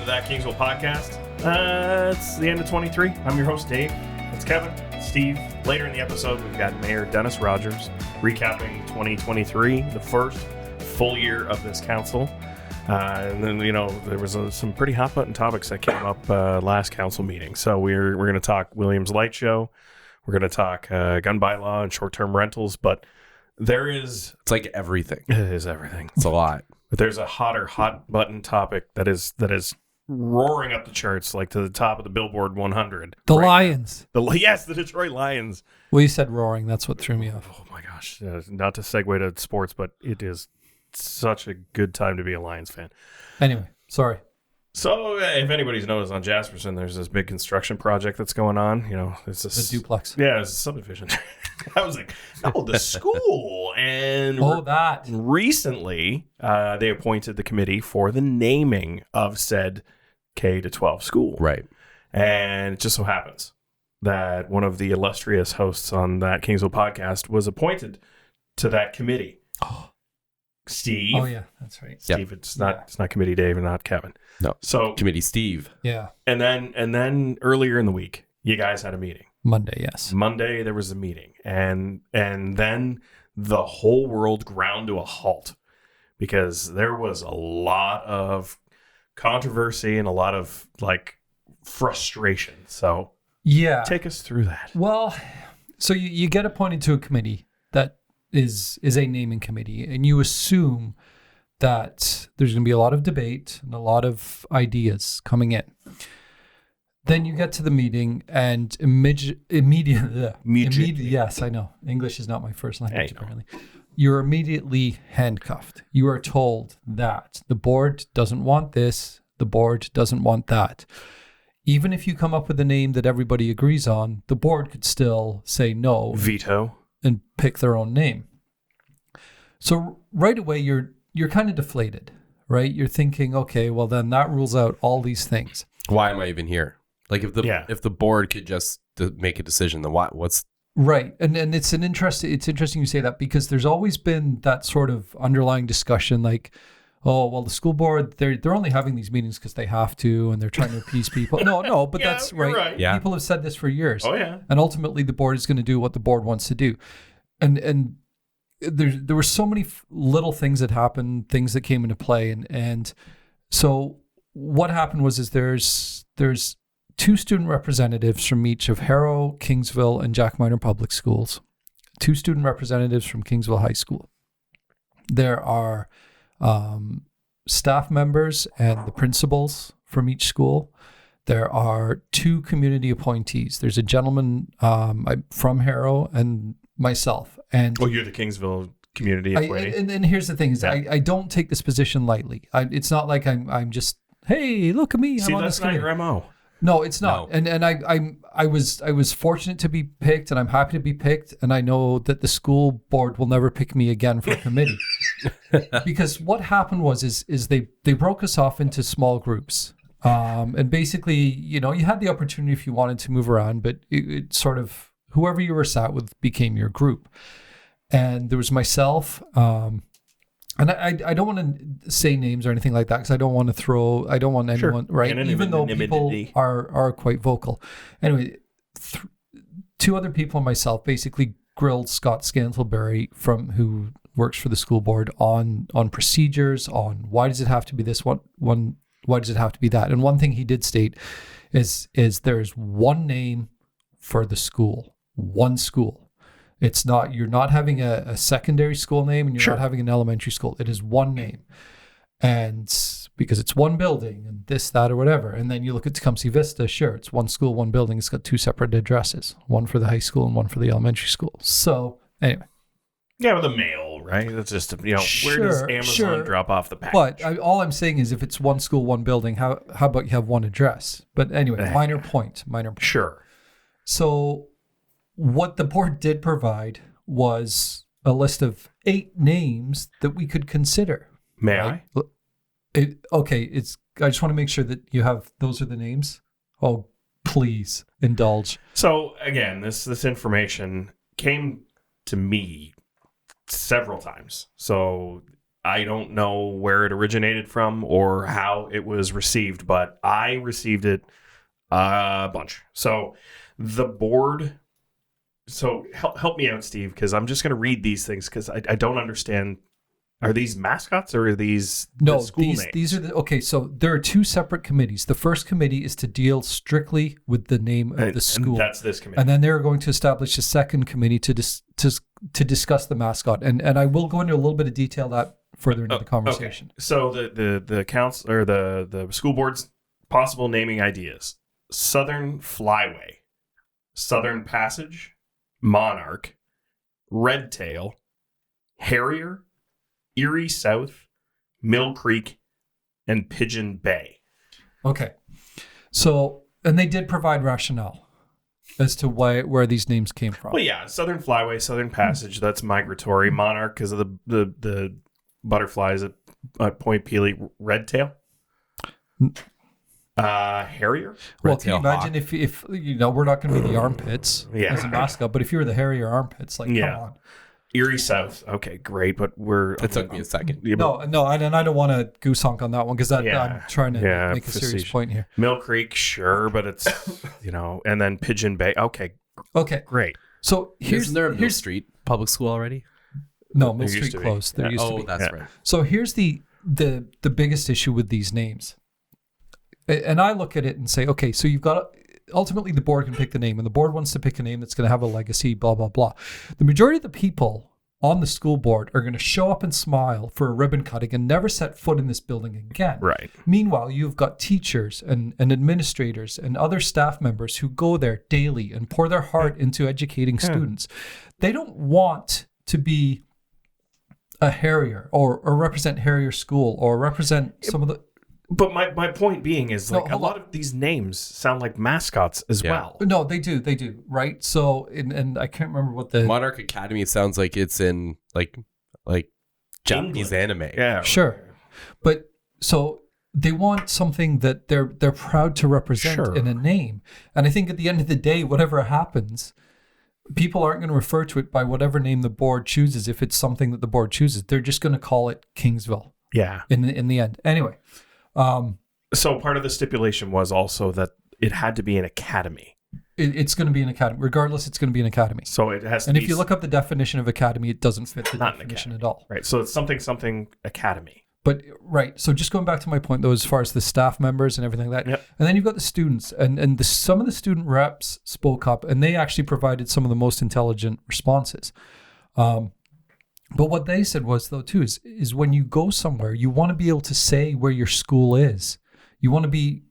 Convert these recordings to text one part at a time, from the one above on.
That Kingsville podcast. It's the end of 23. I'm your host, Dave. It's Kevin, Steve. Later in the episode, we've got Mayor Dennis Rogers recapping 2023, the first full year of this council. And then, there was some pretty hot button topics that came up last council meeting. So we're going to talk Williams Light Show. We're going to talk gun bylaw and short-term rentals. But it's like everything. It is everything. It's a lot. But there's a hot button topic that is roaring up the charts, like to the top of the Billboard 100. The Lions. Yes, the Detroit Lions. Well, you said roaring. That's what threw me off. Oh my gosh! Not to segue to sports, but it is such a good time to be a Lions fan. Anyway, sorry. So, if anybody's noticed on Jasperson, there's this big construction project that's going on. It's this The duplex. Yeah, it's a subdivision. I was like, oh, the school. And that. Recently, they appointed the committee for the naming of said K to 12 school. Right. And it just so happens that one of the illustrious hosts on that Kingsville podcast was appointed to that committee. Steve. Oh yeah, that's right. Steve, Yep. It's not Committee Dave and not Kevin. No. So Committee Steve. Yeah. And then earlier in the week, you guys had a meeting. Monday, yes. Monday there was a meeting, and then the whole world ground to a halt because there was a lot of controversy and a lot of frustration. So yeah, take us through that. Well, so you get appointed to a committee that is a naming committee, and you assume that there's going to be a lot of debate and a lot of ideas coming in. Then you get to the meeting, and immediately, yes, I know. English is not my first language, apparently. You're immediately handcuffed. You are told that the board doesn't want this, the board doesn't want that. Even if you come up with a name that everybody agrees on, the board could still say no. Veto. And pick their own name. So right away, you're kind of deflated, right? You're thinking, okay, well then that rules out all these things. Why am I even here? Like if the board could just make a decision, then what's right? And it's interesting you say that because there's always been that sort of underlying discussion, like, oh well, the school board they're only having these meetings because they have to, and they're trying to appease people. No, but Yeah, that's you're right. right. Yeah. People have said this for years. Oh yeah. And ultimately, the board is going to do what the board wants to do, and there were so many little things that happened, things that came into play, and so what happened was there's two student representatives from each of Harrow, Kingsville, and Jack Minor Public Schools, two student representatives from Kingsville High School. There are staff members and the principals from each school. There are two community appointees. There's a gentleman from Harrow and myself. And you're the Kingsville community appointee. And here's the thing: is I don't take this position lightly. It's not like I'm just, hey, look at me. See, I'm on that's this not committee. your MO. No, it's not. No. And I was fortunate to be picked, and I'm happy to be picked, and I know that the school board will never pick me again for a committee. Because what happened was they broke us off into small groups. And basically, you had the opportunity if you wanted to move around, but it sort of whoever you were sat with became your group. And there was myself, and I don't want to say names or anything like that because I don't want anyone, right? Even though people are quite vocal. Anyway, two other people and myself basically grilled Scott Scantleberry who works for the school board on procedures, on why does it have to be this one, why does it have to be that? And one thing he did state is there's one name for the school, one school. It's not, you're not having a secondary school name and you're not having an elementary school. It is one name. And because it's one building and this, that, or whatever. And then you look at Tecumseh Vista, sure, it's one school, one building. It's got two separate addresses, one for the high school and one for the elementary school. So anyway. Yeah, with the mail, right? That's just, where does Amazon drop off the package? But all I'm saying is if it's one school, one building, how about you have one address? But anyway, minor point. Sure. So what the board did provide was a list of 8 names that we could consider. May right? I? I just want to make sure that those are the names. Oh, please indulge. So again, this information came to me several times. So I don't know where it originated from or how it was received, but I received it a bunch. So the board. So help me out, Steve, because I'm just going to read these things because I don't understand. Are these mascots or are these no? School names? These are okay. So there are two separate committees. The first committee is to deal strictly with the name of the school. And that's this committee. And then they're going to establish a second committee to discuss the mascot. And I will go into a little bit of detail that further into the conversation. Okay. So the council or the school board's possible naming ideas: Southern Flyway, Southern Passage, Monarch, Red Tail, Harrier, Erie South, Mill Creek, and Pigeon Bay. Okay. So, and they did provide rationale as to where these names came from. Well, yeah, Southern Flyway, Southern Passage, that's migratory. Monarch, because of the butterflies at Point Pelee. Red Tail. Harrier? Well, can you imagine if you know, we're not going to be the armpits as a mascot, but if you were the Harrier armpits, like, come on. Erie South. Okay, great, but it took me a second. No, and I don't want to goose honk on that one because I'm trying to make a serious point here. Mill Creek, sure, but it's, and then Pigeon Bay. Okay, great. So Isn't there a Mill Street public school already? No, Mill Street closed. There used to be. That's right. So here's the biggest issue with these names. And I look at it and say, okay, so you've got ultimately the board can pick the name, and the board wants to pick a name that's going to have a legacy, blah, blah, blah. The majority of the people on the school board are going to show up and smile for a ribbon cutting and never set foot in this building again. Right. Meanwhile, you've got teachers and administrators and other staff members who go there daily and pour their heart into educating students. They don't want to be a Harrier or represent Harrier School or represent some of the... But my point being is, like, a lot of these names sound like mascots as well. No, they do, right? So, and I can't remember what the... Monarch Academy sounds like it's in, like Japanese anime. Yeah. Sure. But, so, they want something that they're proud to represent in a name. And I think at the end of the day, whatever happens, people aren't going to refer to it by whatever name the board chooses if it's something that the board chooses. They're just going to call it Kingsville. Yeah. In the end. Anyway. So part of the stipulation was also that it had to be an academy. It's going to be an academy. Regardless, it's going to be an academy. So it has to be... And if you look up the definition of academy, it doesn't fit the definition at all. Right. So it's something academy. But, right. So just going back to my point, though, as far as the staff members and everything like that. Yep. And then you've got the students. And some of the student reps spoke up, and they actually provided some of the most intelligent responses. But what they said was, though, too, is when you go somewhere, you want to be able to say where your school is. You want to be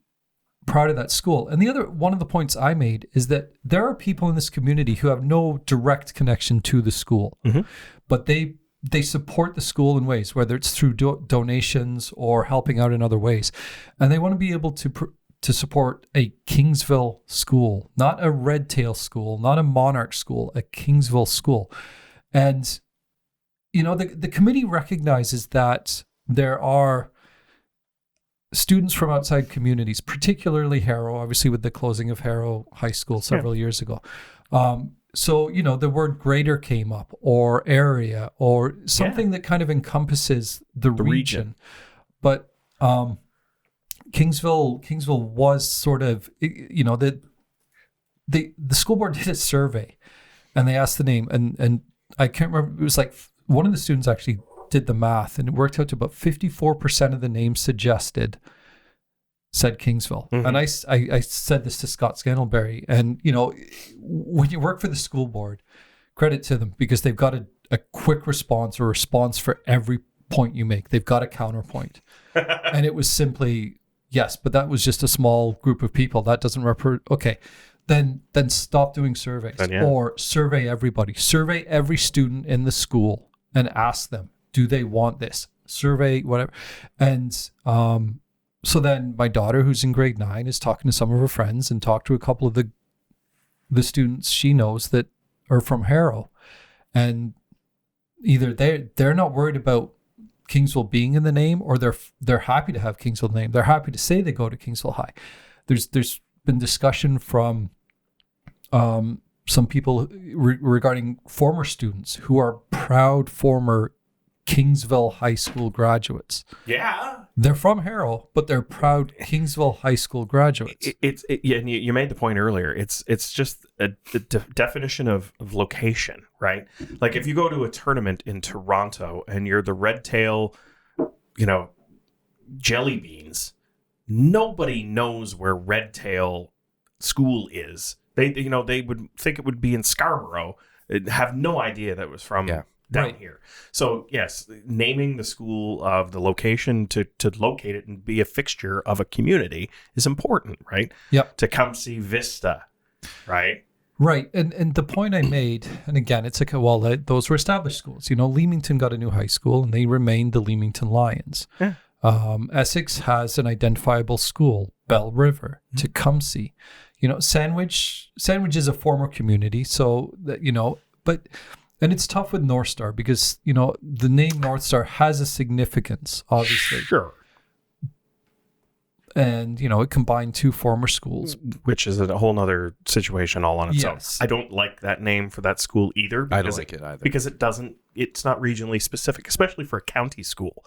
proud of that school. And one of the points I made is that there are people in this community who have no direct connection to the school, but they support the school in ways, whether it's through donations or helping out in other ways. And they want to be able to support a Kingsville school, not a Red Tail school, not a Monarch school, a Kingsville school. And the committee recognizes that there are students from outside communities, particularly Harrow, obviously with the closing of Harrow High School several years ago. So, the word greater came up, or area, or something that kind of encompasses the region. But Kingsville was sort of, the school board did a survey, and they asked the name, and I can't remember, it was like, one of the students actually did the math, and it worked out to about 54% of the names suggested said Kingsville. And I said this to Scott Scantlebury, and when you work for the school board, credit to them, because they've got a quick response or response for every point you make. They've got a counterpoint. And it was simply, yes, but that was just a small group of people. That doesn't okay. Then stop doing surveys, or survey everybody. Survey every student in the school and ask them, do they want this? Survey, whatever. And so then my daughter, who's in grade 9, is talking to some of her friends and talked to a couple of the students she knows that are from Harrow. And either they're not worried about Kingsville being in the name, or they're happy to have Kingsville in the name. They're happy to say they go to Kingsville High. There's been discussion from some people regarding former students who are proud former Kingsville High School graduates. Yeah. They're from Harrow, but they're proud Kingsville High School graduates. Yeah, and you made the point earlier. It's just a definition of location, right? Like if you go to a tournament in Toronto and you're the Red Tail, jelly beans, nobody knows where Red Tail School is. They would think it would be in Scarborough. They'd have no idea that it was from down here. So yes, naming the school of the location to locate it and be a fixture of a community is important, right? Yep. Tecumseh Vista, right? Right. And the point I made, and again, it's like, well, those were established schools. Leamington got a new high school and they remained the Leamington Lions. Yeah. Essex has an identifiable school, Bell River, Tecumseh. Sandwich is a former community. So, and it's tough with North Star because, the name North Star has a significance, obviously. Sure. And, it combined two former schools. Which is a whole other situation all on its own. Yes. I don't like that name for that school either. I don't like it either. Because it's not regionally specific, especially for a county school.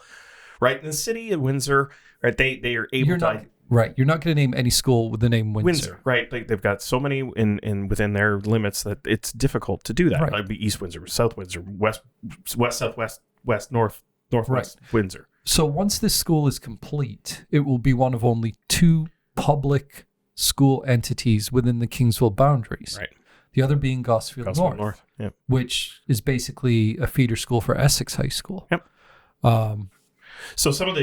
Right? In the city of Windsor, right, they are able to... Right. You're not going to name any school with the name Windsor. Right. They've got so many in within their limits that it's difficult to do that. Right. Like be East Windsor, South Windsor, West, Southwest, West, North, Northwest Windsor. So once this school is complete, it will be one of only two public school entities within the Kingsville boundaries. Right. The other being Gosfield North. Yep. Which is basically a feeder school for Essex High School. Yep. So some of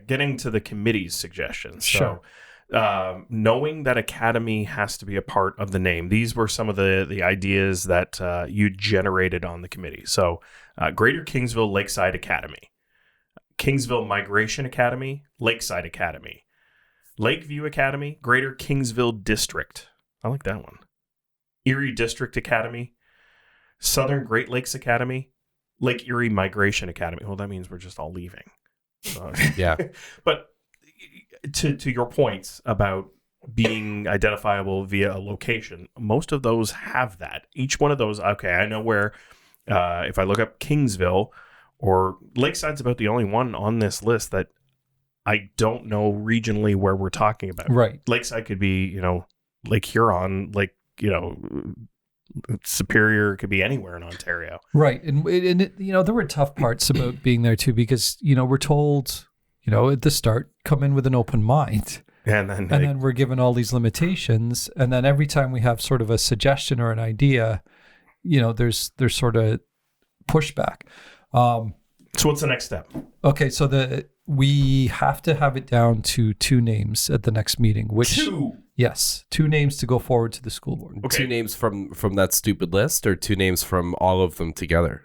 getting to the committee's suggestions. Sure. So knowing that academy has to be a part of the name, these were some of the ideas that you generated on the committee. So Greater Kingsville Lakeside Academy, Kingsville Migration Academy, Lakeside Academy, Lakeview Academy, Greater Kingsville District. I like that one. Erie District Academy, Southern Great Lakes Academy, Lake Erie Migration Academy. Well, that means we're just all leaving. Yeah. But to your points about being identifiable via a location, most of those have that. Each one of those, I know where, if I look up Kingsville or Lakeside's about the only one on this list that I don't know regionally where we're talking about. Right. Lakeside could be, Lake Huron, Superior, could be anywhere in Ontario. Right. And there were tough parts about being there too, because, we're told, at the start, come in with an open mind. And then we're given all these limitations. And then every time we have sort of a suggestion or an idea, there's sort of pushback. So what's the next step? Okay. So we have to have it down to two names at the next meeting, Two? Yes, two names to go forward to the school board. Okay. Two names from that stupid list, or two names from all of them together?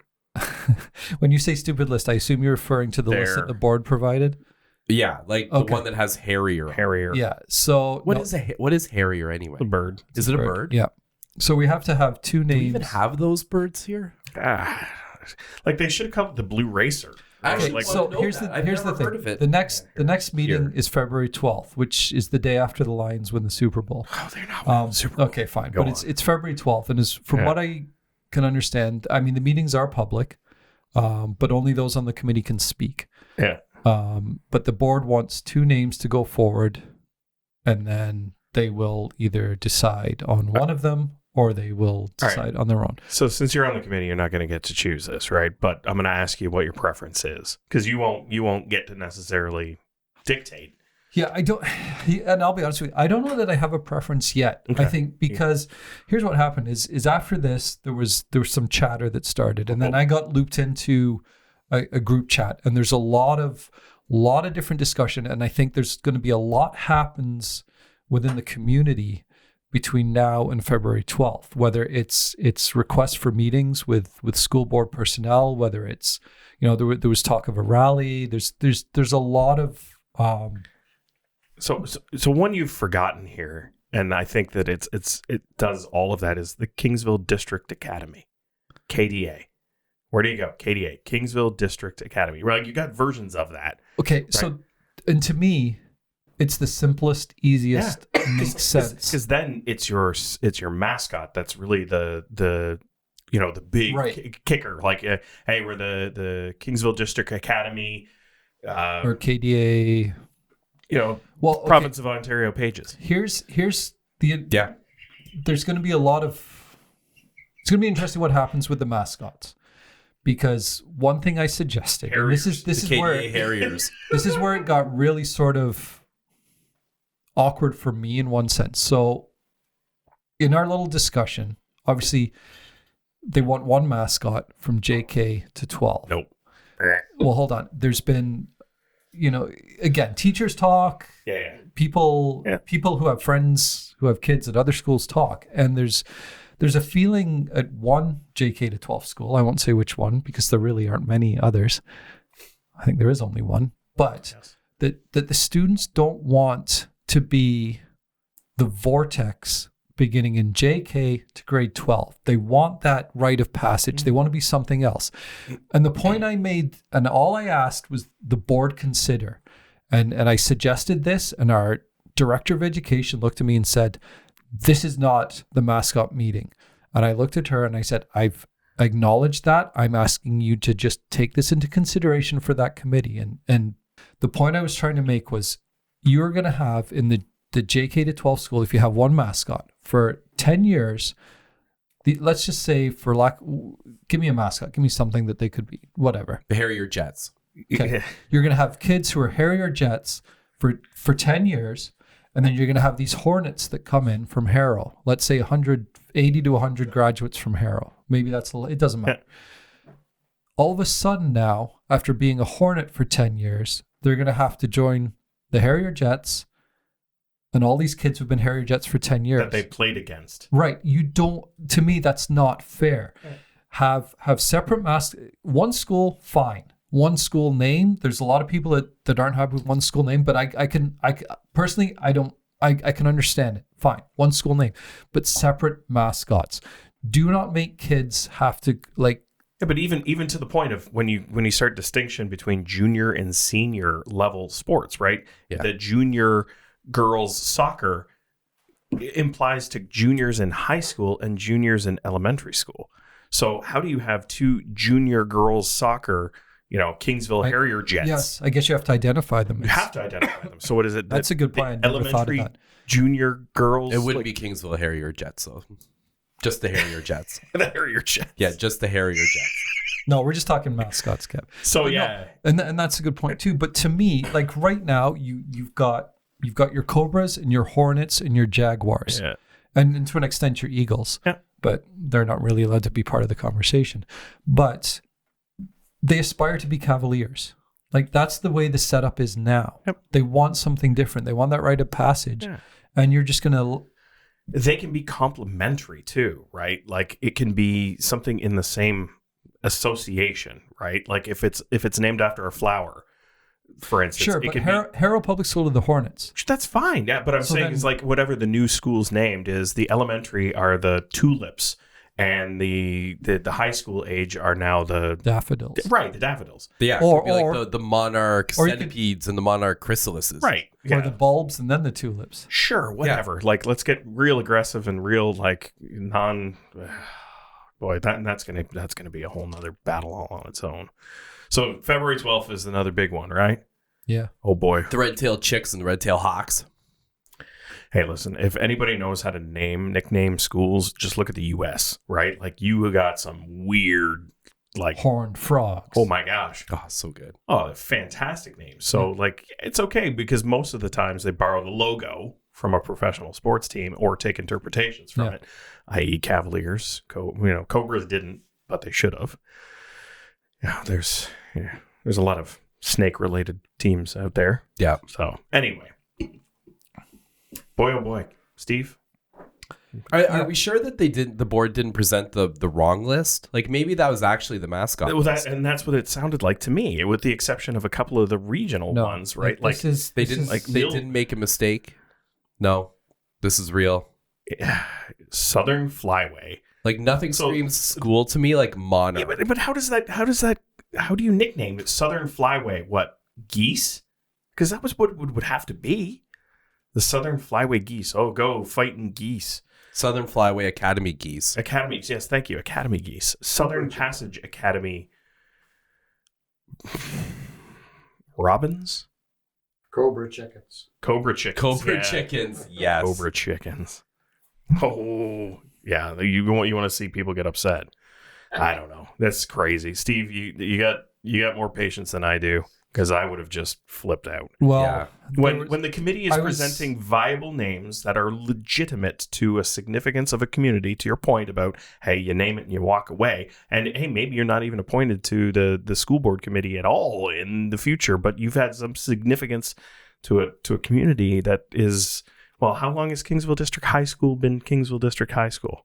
When you say stupid list, I assume you're referring to the list that the board provided? Yeah, the one that has Harrier. Yeah. So what is Harrier anyway? A bird. Is it a bird? Yeah. So we have to have two names. Do we even have those birds here? They should have called it the Blue Racer. Okay, here's the thing. The next meeting is February 12th, which is the day after the Lions win the Super Bowl. Oh, they're not winning the Super Bowl. Okay, fine. It's February 12th, and from what I can understand, I mean, the meetings are public, but only those on the committee can speak. Yeah. But the board wants two names to go forward, and then they will either decide on one of them or they will decide on their own. So since you're on the committee, you're not going to get to choose this, right? But I'm going to ask you what your preference is, because you won't get to necessarily dictate. Yeah, I don't, and I'll be honest with you, I don't know that I have a preference yet. Okay. I think because here's what happened is after this, there was some chatter that started, and then I got looped into a group chat, and there's a lot of different discussion, and I think there's going to be a lot happens within the community between now and February 12th, whether it's requests for meetings with school board personnel, whether it's, there was talk of a rally. There's a lot of. So one you've forgotten here, and I think that it does all of that, is the Kingsville District Academy, KDA. Where do you go? KDA, Kingsville District Academy. Right, you got versions of that. Okay, right? So, and to me, it's the simplest, easiest, makes sense. Because then it's your mascot that's really the the big kicker. Like, hey, we're the Kingsville District Academy. Or KDA. Province of Ontario pages. Here's the... Yeah. There's going to be it's going to be interesting what happens with the mascots. Because one thing I suggested, Harriers. and this is where Harriers. This is where it got really sort of awkward for me in one sense. So in our little discussion, obviously they want one mascot from JK to 12. Nope. Well, hold on. There's been, again, teachers talk. Yeah. People who have friends who have kids at other schools talk, and there's a feeling at one JK to 12 school, I won't say which one because there really aren't many others. I think there is only one, but that the students don't want to be the vortex beginning in JK to grade 12. They want that rite of passage. They want to be something else. And the point I made, and all I asked was the board consider, and I suggested this, and our director of education looked at me and said, this is not the mascot meeting. And I looked at her and I said, I've acknowledged that. I'm asking you to just take this into consideration for that committee. And the point I was trying to make was you're going to have in the JK to 12 school, if you have one mascot for 10 years, let's just say give me a mascot. Give me something that they could be, whatever. The Harrier Jets. Okay. You're going to have kids who are Harrier Jets for 10 years. And then you're going to have these Hornets that come in from Harrow. Let's say 80 to 100 graduates from Harrow. Maybe it doesn't matter. All of a sudden now, after being a Hornet for 10 years, they're going to have to join the Harrier Jets. And all these kids who've been Harrier Jets for 10 years. That they played against. Right. To me, that's not fair. Right. Have separate masks. One school, fine. One school name. There's a lot of people that aren't happy with one school name, but I can personally, I can understand it. Fine. One school name, but separate mascots. Do not make kids have to like. Yeah, but even to the point of when you start distinction between junior and senior level sports, right? Yeah. The junior girls soccer implies to juniors in high school and juniors in elementary school. So how do you have two junior girls soccer? Kingsville Harrier Jets. Yes, I guess you have to identify them. You have to identify them. So what is it? That's a good point. Elementary junior girls. It wouldn't be Kingsville Harrier Jets, though. Just the Harrier Jets. The Harrier Jets. Yeah, just the Harrier Jets. No, we're just talking mascots, Kev. So yeah, no, and that's a good point too. But to me, like right now, you've got your Cobras and your Hornets and your Jaguars, and to an extent your Eagles. Yeah. But they're not really allowed to be part of the conversation. But they aspire to be Cavaliers. Like that's the way the setup is now. Yep. They want something different. They want that rite of passage. Yeah. And you're just going to... They can be complementary too, right? Like it can be something in the same association, right? Like if it's named after a flower, for instance. Sure, but Harrow Public School are the Hornets. That's fine. Yeah, but I'm saying it's like whatever the new school's named is, the elementary are the tulips. And the high school age are now the daffodils. Right, the daffodils. Yeah, or like the monarch centipedes and the monarch chrysalises. Right. Or the bulbs and then the tulips. Sure, whatever. Yeah. Like let's get real aggressive and real like boy, that's gonna be a whole nother battle all on its own. So February 12th is another big one, right? Yeah. Oh boy. The red-tailed chicks and the red-tailed hawks. Hey, listen, if anybody knows how to nickname schools, just look at the U.S., right? Like, you got some weird, like... Horned frogs. Oh, my gosh. Oh, so good. Oh, fantastic names. So, like, it's okay because most of the times they borrow the logo from a professional sports team or take interpretations from it, i.e. Cavaliers. Cobras didn't, but they should have. Yeah, there's a lot of snake-related teams out there. Yeah. So, anyway. Boy, oh boy. Steve? Are we sure that the board didn't present the wrong list? Like maybe that was actually the mascot list. And that's what it sounded like to me, with the exception of a couple of the regional ones, right? Like they didn't make a mistake. No, this is real. Southern Flyway. Like nothing screams school to me like Monarch. Yeah, but how do you nickname it Southern Flyway? What, geese? Because that was what it would have to be. The Southern Flyway Geese. Oh, go fighting geese. Southern Flyway Academy geese. Academy, yes, thank you. Academy geese. Southern Passage Academy robins? Cobra chickens. Cobra chickens. Cobra yeah. chickens. Yes. Cobra chickens. Oh, yeah. You want to see people get upset. I don't know. That's crazy. Steve, you got more patience than I do, because I would have just flipped out. Well, Yeah. When the committee is presenting viable names that are legitimate to a significance of a community, to your point about, hey, you name it and you walk away, and hey, maybe you're not even appointed to the school board committee at all in the future, but you've had some significance to a community that is, well, how long has Kingsville District High School been Kingsville District High School?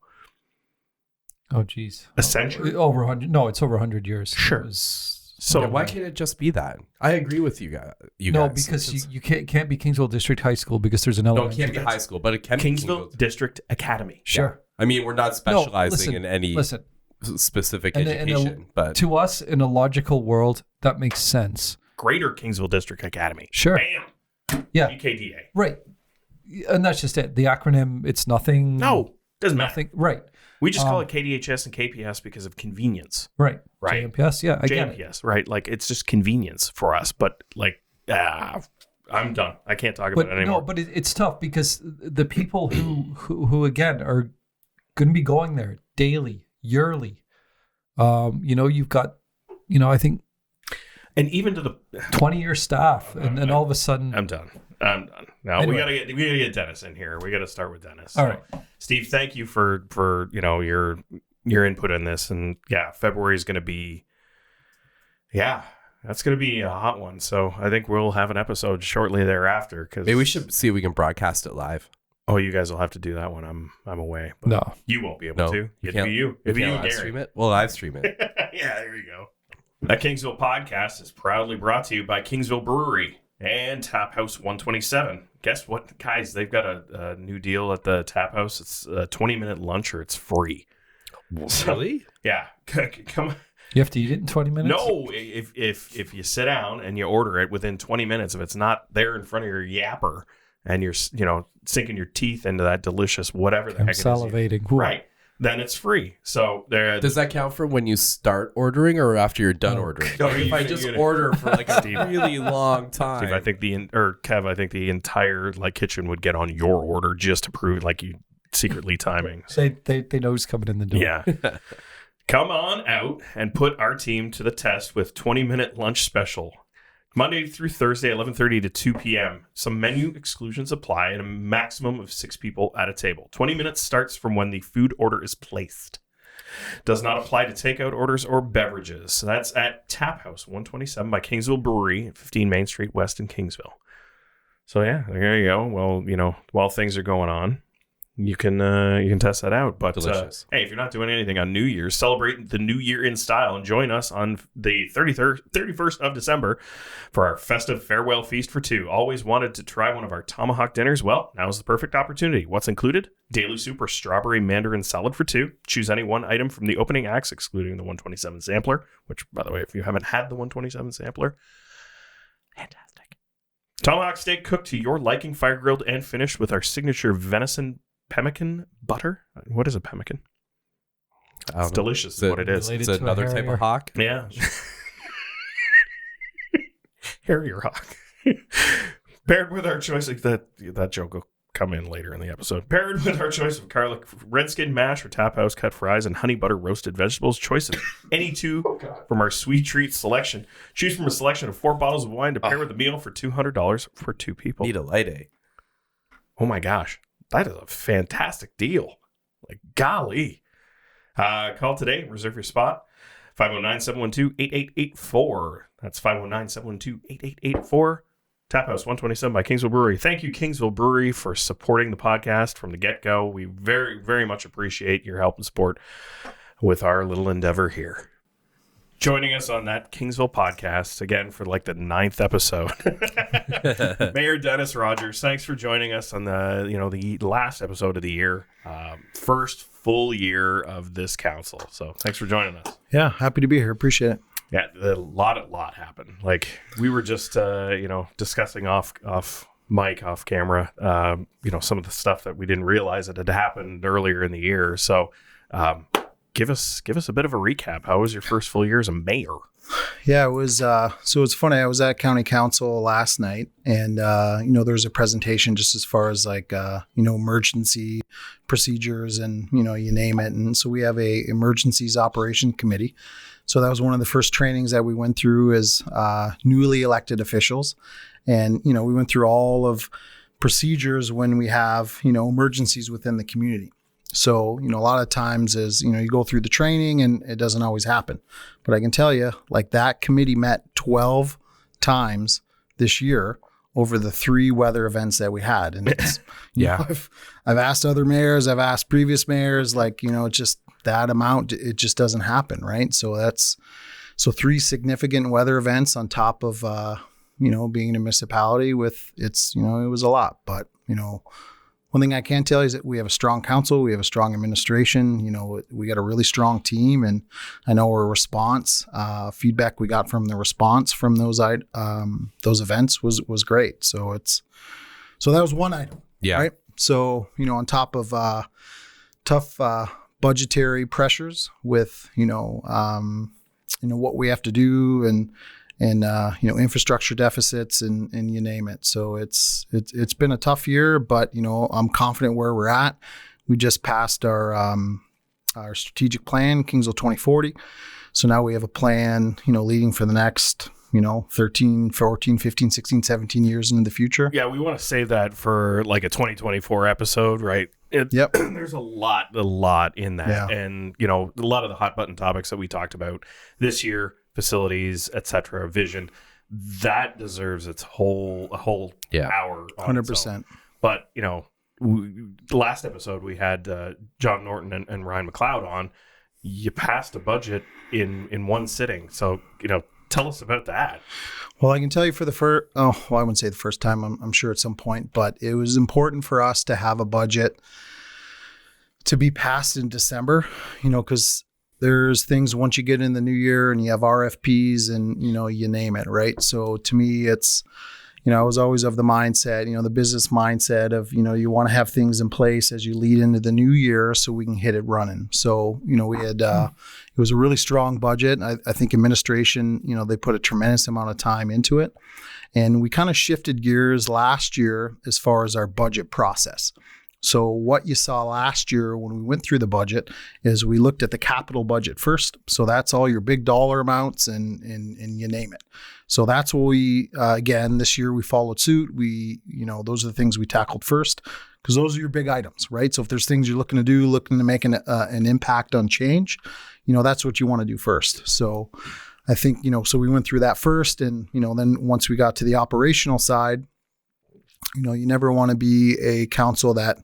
oh, geez. A century? Over 100. No, it's over 100 years. Sure. It was, So Yeah, why can't it just be that? I agree with you guys. no, because you can't be Kingsville District High School because there's an No, it elementary. can't be high school, but it can be Kingsville District Academy. Sure. I mean, we're not specializing in any Listen, specific and education, but to us, in a logical world, that makes sense. Greater Kingsville District Academy. Sure. Bam. Yeah. GKDA. Right. And that's just it. The acronym, it's nothing. No, doesn't matter. Nothing. Right. We just call it KDHS and KPS because of convenience. Right. Right. JMPS. Yeah. I get it. JMPS, right? Like, it's just convenience for us. But like, I'm done. I can't talk about it anymore. No, but it's tough because the people who again are going to be going there daily, yearly. You've got, I think And even to the 20-year staff, and then all of a sudden, I'm done. Now Anyway. we gotta get Dennis in here. We gotta start with Dennis. All right. Steve, thank you for your input in this. And yeah, February is gonna be that's gonna be a hot one. So I think we'll have an episode shortly thereafter. Because maybe we should see if we can broadcast it live. Oh, you guys will have to do that one. I'm away. But no. you won't be able No, to. you It'd can't. be you. If It'd be you you, live Gary. stream it, we'll live stream it. Yeah, there you go. The Kingsville podcast is proudly brought to you by Kingsville Brewery and Taphouse 127. Guess what, guys? They've got a new deal at the Taphouse. It's a 20-minute lunch or it's free. Really? Yeah, come on. You have to eat it in 20 minutes? No, if you sit down and you order it within 20 minutes, if it's not there in front of your yapper and you're sinking your teeth into that delicious whatever the I'm heck it is, salivating. right? Then it's free. So there. Does that count for when you start ordering or after you're done ordering? No, if I just order for like a really long time. Steve, I think Kev, I think the entire kitchen would get on your order just to prove you secretly timing. They know who's coming in the door. Yeah. Come on out and put our team to the test with 20-minute lunch special. Monday through Thursday, 11:30 to 2 p.m. Some menu exclusions apply and a maximum of 6 people at a table. 20 minutes starts from when the food order is placed. Does not apply to takeout orders or beverages. So that's at Taphouse 127 by Kingsville Brewery, 15 Main Street West in Kingsville. So yeah, there you go. Well, while things are going on, you can test that out. But delicious. Hey, if you're not doing anything on New Year's, celebrate the New Year in style and join us on the 31st of December for our festive farewell feast for 2. Always wanted to try one of our tomahawk dinners? Well, now's the perfect opportunity. What's included? Daily soup or strawberry mandarin salad for 2. Choose any one item from the opening acts, excluding the 127 sampler, which, by the way, if you haven't had the 127 sampler, fantastic. Tomahawk steak cooked to your liking, fire grilled and finished with our signature venison pemmican butter. What is a pemmican? It's delicious. Is what it is. Related It's to a another type harrier. of hawk. Yeah. Harrier hawk. Paired with our choice of that joke will come in later in the episode. Paired with our choice of garlic redskin mash or tap house cut fries and honey butter roasted vegetables. Choice of any 2 from our sweet treat selection. Choose from a selection of 4 bottles of wine to pair with a meal for $200 for 2 people. Need a light A. Oh my gosh. That is a fantastic deal. Golly. Call today. Reserve your spot. 509-712-8884. That's 509-712-8884. Taphouse 127 by Kingsville Brewery. Thank you, Kingsville Brewery, for supporting the podcast from the get-go. We very, very much appreciate your help and support with our little endeavor here. Joining us on that Kingsville podcast, again, for the 9th episode, Mayor Dennis Rogers. Thanks for joining us on the last episode of the year. First full year of this council. So thanks for joining us. Yeah, happy to be here. Appreciate it. Yeah, a lot happened. We were just, discussing off Mike off camera, some of the stuff that we didn't realize that had happened earlier in the year. So give us a bit of a recap. How was your first full year as a mayor? Yeah, it was. So it's funny. I was at county council last night, and there was a presentation just as far as like emergency procedures and you name it. And so we have a emergencies operation committee. So that was one of the first trainings that we went through as newly elected officials, and we went through all of procedures when we have emergencies within the community. So, a lot of times is, you go through the training and it doesn't always happen. But I can tell you, like that committee met 12 times this year over the 3 weather events that we had. And it's, I've asked other mayors, I've asked previous mayors, like, it's just that amount, it just doesn't happen. Right. So 3 significant weather events on top of, being in a municipality with it was a lot, but, one thing I can tell you is that we have a strong council, we have a strong administration, we got a really strong team, and I know our response, feedback we got from the response from those events was great. So that was one item. Yeah. Right. So, on top of tough budgetary pressures with, what we have to do and infrastructure deficits and you name it. So it's been a tough year, but I'm confident where we're at. We just passed our strategic plan, Kingsville 2040. So now we have a plan, leading for the next, 13, 14, 15, 16, 17 years into the future. Yeah, we want to save that for like a 2024 episode, right? Yep. There's a lot in that. Yeah. And, a lot of the hot button topics that we talked about this year, facilities, etc., vision, that deserves a whole hour. 100%. But the last episode we had John Norton and Ryan McLeod on. You passed a budget in one sitting, so tell us about that. Well, I can tell you for the first. I wouldn't say the first time. I'm sure at some point, but it was important for us to have a budget to be passed in December. Because there's things once you get in the new year and you have RFPs and, you name it, right? So to me, it's, I was always of the mindset, the business mindset of, you want to have things in place as you lead into the new year so we can hit it running. So, we had, it was a really strong budget. I think administration, they put a tremendous amount of time into it. And we kind of shifted gears last year as far as our budget process. So what you saw last year when we went through the budget is we looked at the capital budget first. So that's all your big dollar amounts and you name it. So that's what we, again, this year we followed suit. We, those are the things we tackled first because those are your big items, right? So if there's things you're looking to make an impact on change, that's what you want to do first. So I think, so we went through that first and, then once we got to the operational side, you never want to be a council that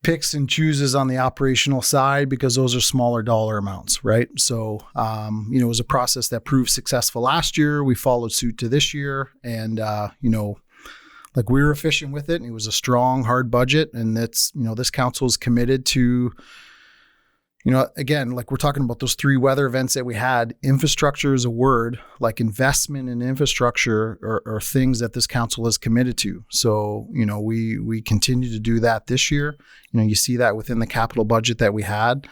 picks and chooses on the operational side because those are smaller dollar amounts, right? So, it was a process that proved successful last year. We followed suit to this year and, like we were efficient with it. And it was a strong, hard budget. And it's, this council is committed to, again, like we're talking about those 3 weather events that we had, infrastructure is a word, like investment in infrastructure are things that this council is committed to. So, we continue to do that this year. You see that within the capital budget that we had.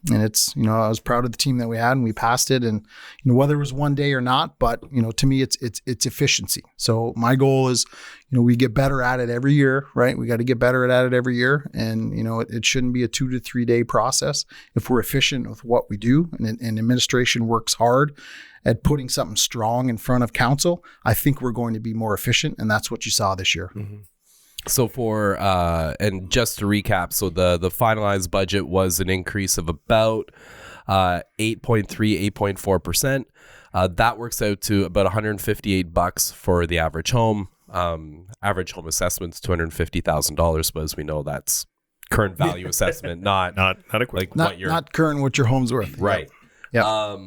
And it's, I was proud of the team that we had and we passed it and, whether it was one day or not, but, to me, it's efficiency. So my goal is, we get better at it every year, right? We got to get better at it every year. And, it shouldn't be a 2 to 3 day process. If we're efficient with what we do and administration works hard at putting something strong in front of council, I think we're going to be more efficient. And that's what you saw this year. Mm-hmm. So for, and just to recap, so the finalized budget was an increase of about 8.3, 8.4%. That works out to about $158 for the average home. Average home assessment's $250,000, but as we know, that's current value assessment, not adequate. Like not current what your home's worth. Right. Yeah.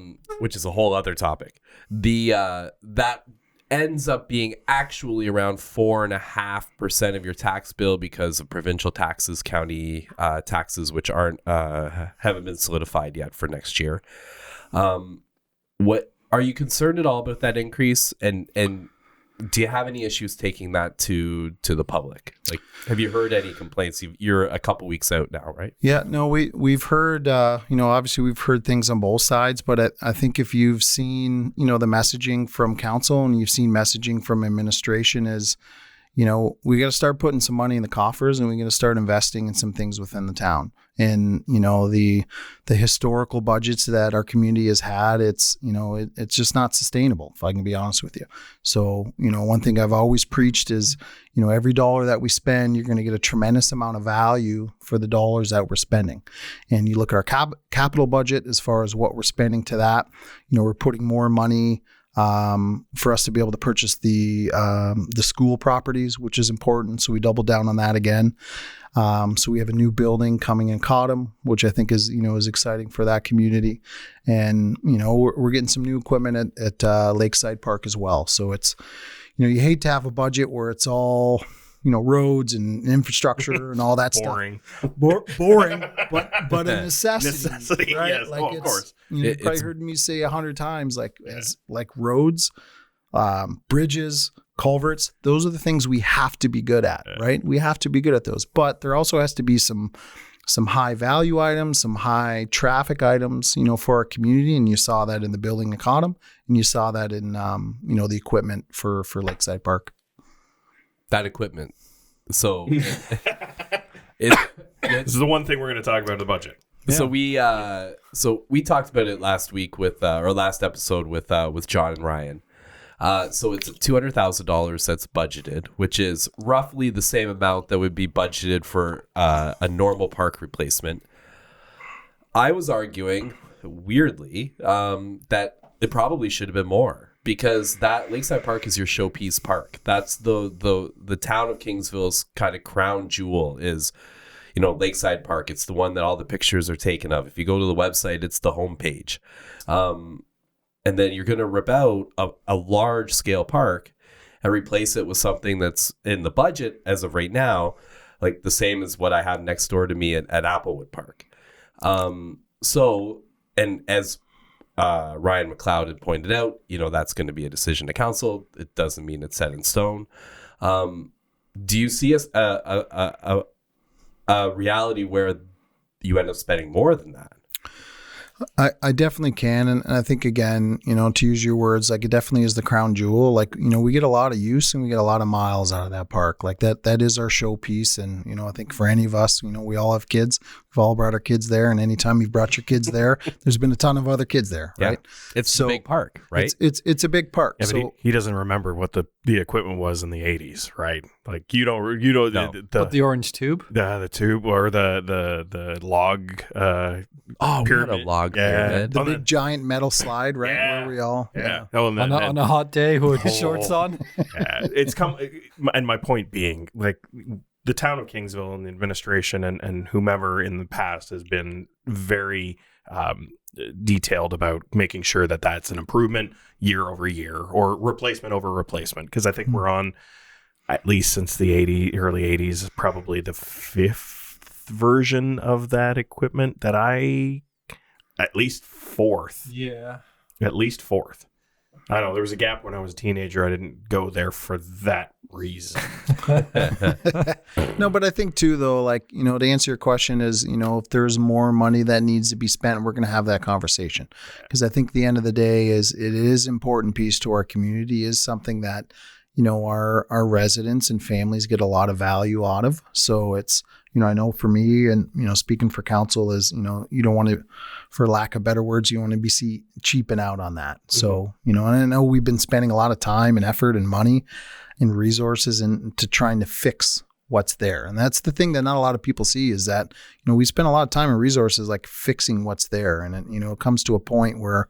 Which is a whole other topic. That ends up being actually around 4.5% of your tax bill because of provincial taxes, county taxes, which haven't been solidified yet for next year. What are you concerned at all about that increase? And do you have any issues taking that to the public? Like, have you heard any complaints? You're a couple weeks out now, right? Yeah, no, we've heard, obviously we've heard things on both sides, but I think if you've seen, the messaging from council and you've seen messaging from administration is, we got to start putting some money in the coffers and we got to start investing in some things within the town. And, the historical budgets that our community has had, it's just not sustainable, if I can be honest with you. So, one thing I've always preached is, every dollar that we spend, you're going to get a tremendous amount of value for the dollars that we're spending. And you look at our capital budget as far as what we're spending to that, we're putting more money for us to be able to purchase the school properties, which is important. So we doubled down on that again. So we have a new building coming in Cottam, which I think is exciting for that community. And, we're getting some new equipment at Lakeside Park as well. So it's, you hate to have a budget where it's all, roads and infrastructure and all that Boring. stuff. Boring, but a necessity, right? Yes. Like of course. You've probably heard me say 100 times, like roads, bridges, culverts. Those are the things we have to be good at, right? We have to be good at those. But there also has to be some high value items, some high traffic items, for our community. And you saw that in the building in Cottam, and you saw that in, the equipment for Lakeside Park. That equipment. So This is the one thing we're going to talk about in the budget. Yeah. So we talked about it last week with our last episode with John and Ryan. So it's $200,000 that's budgeted, which is roughly the same amount that would be budgeted for a normal park replacement. I was arguing, weirdly, that it probably should have been more. Because that Lakeside Park is your showpiece park. That's the town of Kingsville's kind of crown jewel is, Lakeside Park. It's the one that all the pictures are taken of. If you go to the website, it's the homepage. And then you're going to rip out a large scale park and replace it with something that's in the budget as of right now, like the same as what I have next door to me at Applewood Park. And as Ryan McLeod had pointed out, that's going to be a decision to council. It doesn't mean it's set in stone. Do you see a reality where you end up spending more than that? I definitely can. And I think, again, to use your words, like it definitely is the crown jewel. Like, we get a lot of use and we get a lot of miles out of that park. Like that is our showpiece. And, I think for any of us, we all have kids. We've all brought our kids there. And anytime you've brought your kids there, there's been a ton of other kids there, right? It's a big park, right? It's a big park. Yeah, but he doesn't remember what the equipment was in the 80s, right? Like you don't No. The orange tube? the tube or the log We had a pyramid. log Yeah. pyramid. The big giant metal slide, right? Yeah. Where we all, Oh, and On a hot day with his shorts on? yeah, it's come. And my point being, like, the town of Kingsville and the administration and whomever in the past has been very detailed about making sure that that's an improvement year over year or replacement over replacement. Because I think we're on, at least since the early 80s, probably the fifth version of that equipment that at least fourth. Yeah. At least fourth. I don't know. There was a gap when I was a teenager. I didn't go there for that reason. No, but I think too, though, like, to answer your question is, if there's more money that needs to be spent, we're going to have that conversation. Because I think the end of the day it is an important piece to our community, is something that, our residents and families get a lot of value out of. So it's, I know for me and, speaking for council is, you don't want to, for lack of better words, you want to be cheaping out on that. So, and I know we've been spending a lot of time and effort and money and resources into trying to fix what's there. And that's the thing that not a lot of people see is that, we spend a lot of time and resources like fixing what's there. And it comes to a point where,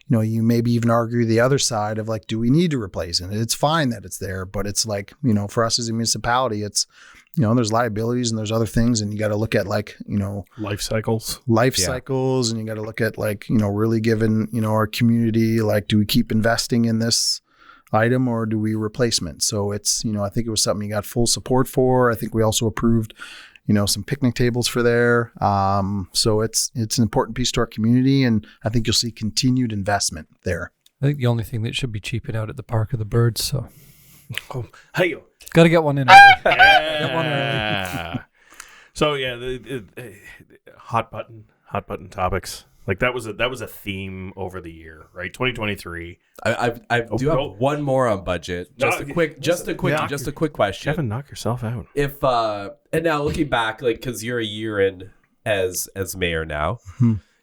you maybe even argue the other side of like, do we need to replace it? It's fine that it's there, but it's like, for us as a municipality, it's, there's liabilities and there's other things, and you got to look at like, Life cycles, and you got to look at like, really giving, our community, like, do we keep investing in this item or do we replacement? So it's, I think it was something you got full support for. I think we also approved, some picnic tables for there. So it's an important piece to our community, and I think you'll see continued investment there. I think the only thing that should be cheaping out at the Park are the birds. So Hey, Got to get one in early. yeah. So yeah, the hot button topics. Like that was a theme over the year, right? 2023. I do have one more on budget. Just a quick question. Kevin, knock yourself out. If and now looking back, like, because you're a year in as mayor now,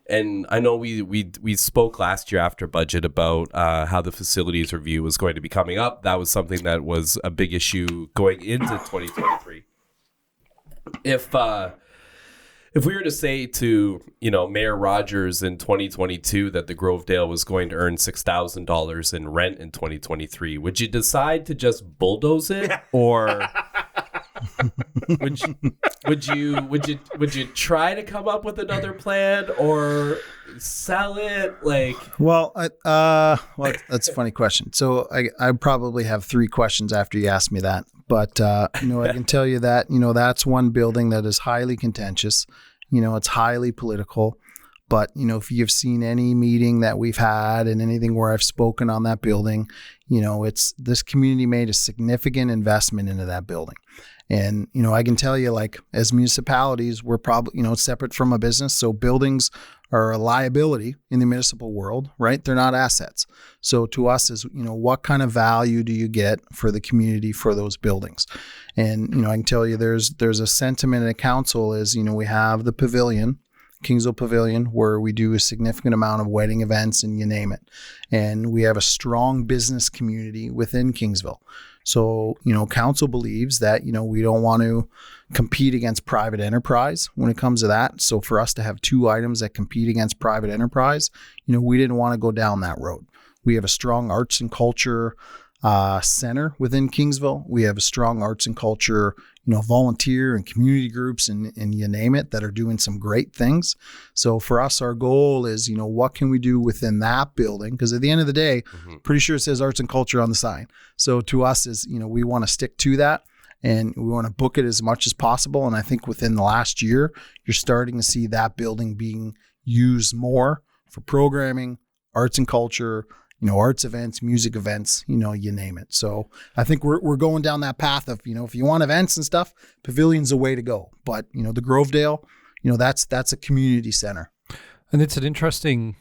and I know we spoke last year after budget about how the facilities review was going to be coming up. That was something that was a big issue going into 2023. If we were to say to, Mayor Rogers in 2022 that the Grovedale was going to earn $6,000 in rent in 2023, would you decide to just bulldoze it, or would you try to come up with another plan or sell it? Like, well, that's a funny question. So I probably have 3 questions after you ask me that. But, I can tell you that, that's one building that is highly contentious. It's highly political. But, if you've seen any meeting that we've had and anything where I've spoken on that building, this community made a significant investment into that building. And, I can tell you, like, as municipalities, we're probably, separate from a business. So buildings are a liability in the municipal world, right? They're not assets. So to us is, what kind of value do you get for the community for those buildings? And, I can tell you there's a sentiment at council is, we have the pavilion, Kingsville Pavilion, where we do a significant amount of wedding events and you name it. And we have a strong business community within Kingsville. So, council believes that, we don't want to compete against private enterprise when it comes to that. So for us to have 2 items that compete against private enterprise, we didn't want to go down that road. We have a strong arts and culture center within Kingsville. We have a strong arts and culture, volunteer and community groups and you name it that are doing some great things. So for us, our goal is, what can we do within that building? Because at the end of the day, pretty sure it says arts and culture on the sign. So to us is, we want to stick to that and we want to book it as much as possible. And I think within the last year, you're starting to see that building being used more for programming, arts and culture, arts events, music events, you name it. So I think we're going down that path of, if you want events and stuff, pavilion's the way to go. But, the Grovedale, that's a community center. And it's an interesting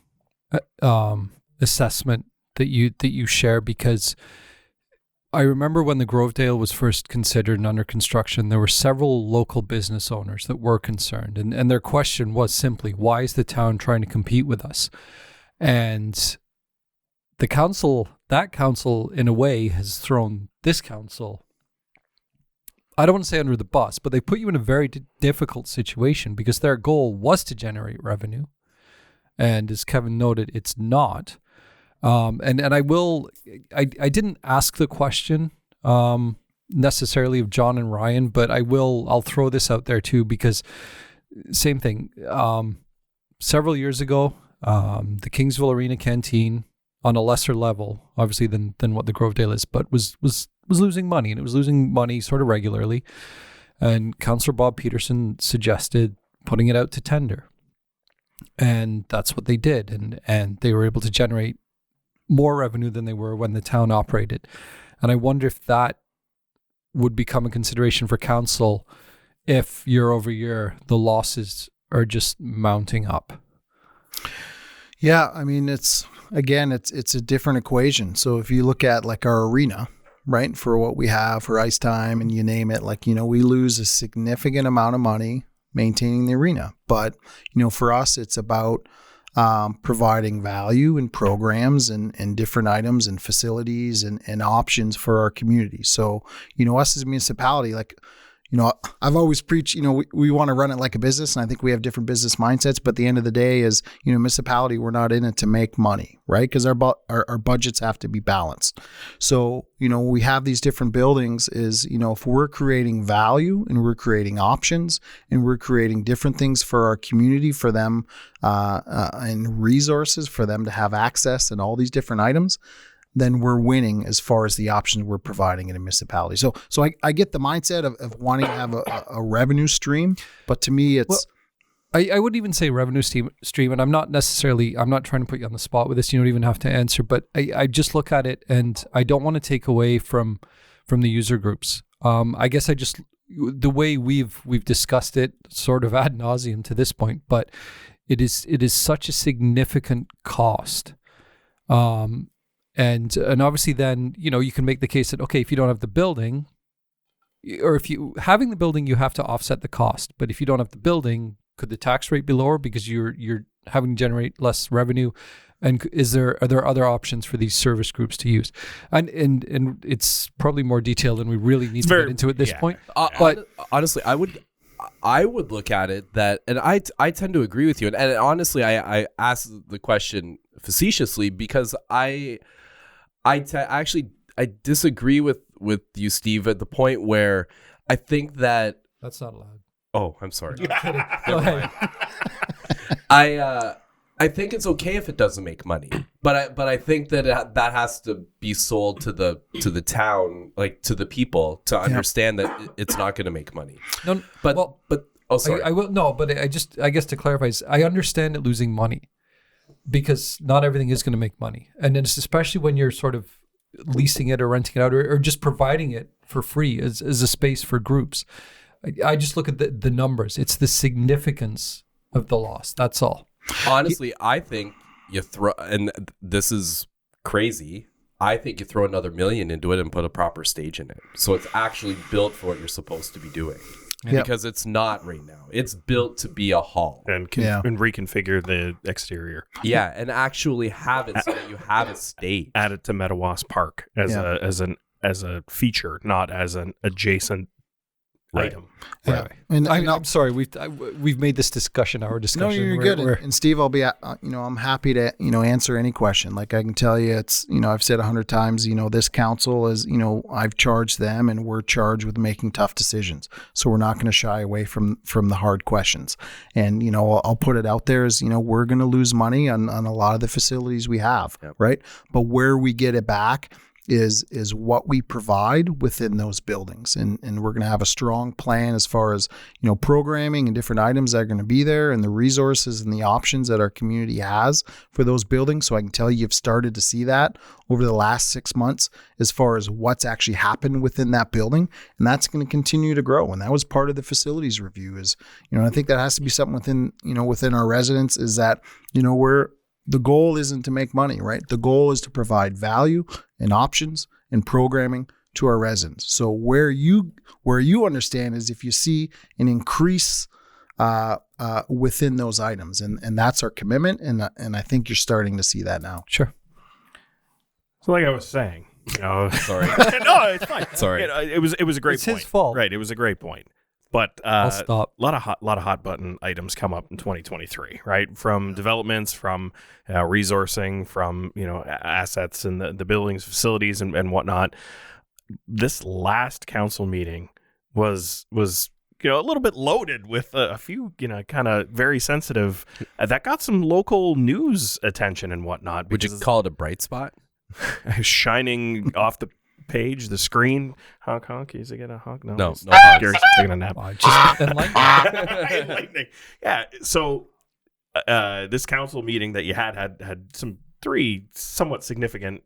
assessment that you share, because I remember when the Grovedale was first considered and under construction, there were several local business owners that were concerned. And their question was simply, why is the town trying to compete with us? And that council in a way has thrown this council, I don't want to say under the bus, but they put you in a very difficult situation because their goal was to generate revenue. And as Kevin noted, it's not. And I didn't ask the question necessarily of John and Ryan, but I'll throw this out there too, because same thing. Several years ago, the Kingsville Arena Canteen, on a lesser level, obviously, than what the Grovedale is, but was losing money, and it was losing money sort of regularly. And Councillor Bob Peterson suggested putting it out to tender. And that's what they did. And they were able to generate more revenue than they were when the town operated. And I wonder if that would become a consideration for council if year over year the losses are just mounting up. Yeah, I mean, it's a different equation. So if you look at like our arena, right, for what we have for ice time and you name it, like, we lose a significant amount of money maintaining the arena. But, for us, it's about providing value and programs and different items and facilities and options for our community. So, us as a municipality, like, I've always preached, we want to run it like a business, and I think we have different business mindsets, but at the end of the day is, municipality, we're not in it to make money, right? Because our budgets have to be balanced. So, we have these different buildings is, if we're creating value and we're creating options and we're creating different things for our community, for them, and resources for them to have access and all these different items, then we're winning as far as the options we're providing in a municipality. So I get the mindset of wanting to have a revenue stream, but to me, it's... Well, I wouldn't even say revenue stream, and I'm not trying to put you on the spot with this. You don't even have to answer, but I just look at it, and I don't want to take away from from the user groups. I guess the way we've discussed it sort of ad nauseum to this point, but it is such a significant cost. And obviously then, you can make the case that, okay, if you don't have the building, or if you having the building, you have to offset the cost. But if you don't have the building, could the tax rate be lower because you're having to generate less revenue? And are there other options for these service groups to use? And it's probably more detailed than we really need to get into at this point. But honestly, I would look at it that, and I tend to agree with you. And honestly, I asked the question facetiously because I disagree with you, Steve, at the point where I think that that's not allowed. Oh, I'm sorry. No, I'm kidding. Go ahead. I think it's okay if it doesn't make money, but I think that that has to be sold to the town, like to the people, to understand that it's not going to make money. No, but oh, sorry. I will no, but I guess to clarify, I understand it losing money because not everything is going to make money, and then it's especially when you're sort of leasing it or renting it out or just providing it for free as a space for groups. I just look at the numbers. It's the significance of the loss. That's all. Honestly, I think you throw, and this is crazy, I think you throw another $1 million into it and put a proper stage in it. So it's actually built for what you're supposed to be doing. Yep. Because it's not right now. It's built to be a hall. And reconfigure the exterior. Yeah, and actually have it so that you have a stage. Add it to Metawas Park as a feature, not as an adjacent item. Yeah. Right. And I'm sorry, we've made this discussion our discussion. No, you're good. And Steve, I'll be, I'm happy to, answer any question. Like I can tell you, it's, I've said 100 times, this council is, I've charged them and we're charged with making tough decisions. So we're not going to shy away from the hard questions. And, I'll put it out there as, we're going to lose money on a lot of the facilities we have, right? But where we get it back is what we provide within those buildings. And we're going to have a strong plan as far as, programming and different items that are going to be there and the resources and the options that our community has for those buildings. So I can tell you, you've started to see that over the last 6 months as far as what's actually happened within that building. And that's going to continue to grow. And that was part of the facilities review is, I think that has to be something within our residents is that, the goal isn't to make money, right? The goal is to provide value and options and programming to our residents. So where you understand is if you see an increase within those items, and that's our commitment, and I think you're starting to see that now. Sure. So like I was saying, Sorry. no, it's fine. Sorry. It was a great point. It's his fault. Right. It was a great point. But I'll stop. a lot of hot button items come up in 2023, right? From developments, from resourcing, from assets and the buildings, facilities, and whatnot. This last council meeting was a little bit loaded with a few kind of very sensitive that got some local news attention and whatnot. Would you call it a bright spot? Shining off the page, the screen. Honk. Is it get a honk? No. Gary's taking a nap. Just enlightening. Enlightening. Yeah. So this council meeting that you had some 3 somewhat significant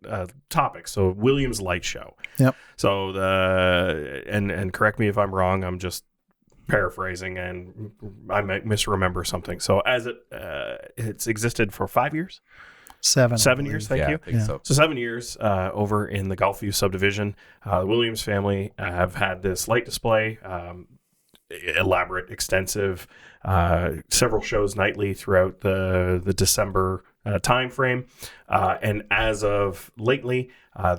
topics. So Williams Light Show. Yep. So and correct me if I'm wrong. I'm just paraphrasing and I might misremember something. So as it's existed for 5 years. 7 years, thank you. I think so. So 7 years over in the Gulfview subdivision. The Williams family have had this light display, elaborate, extensive, several shows nightly throughout the December time frame. And as of lately,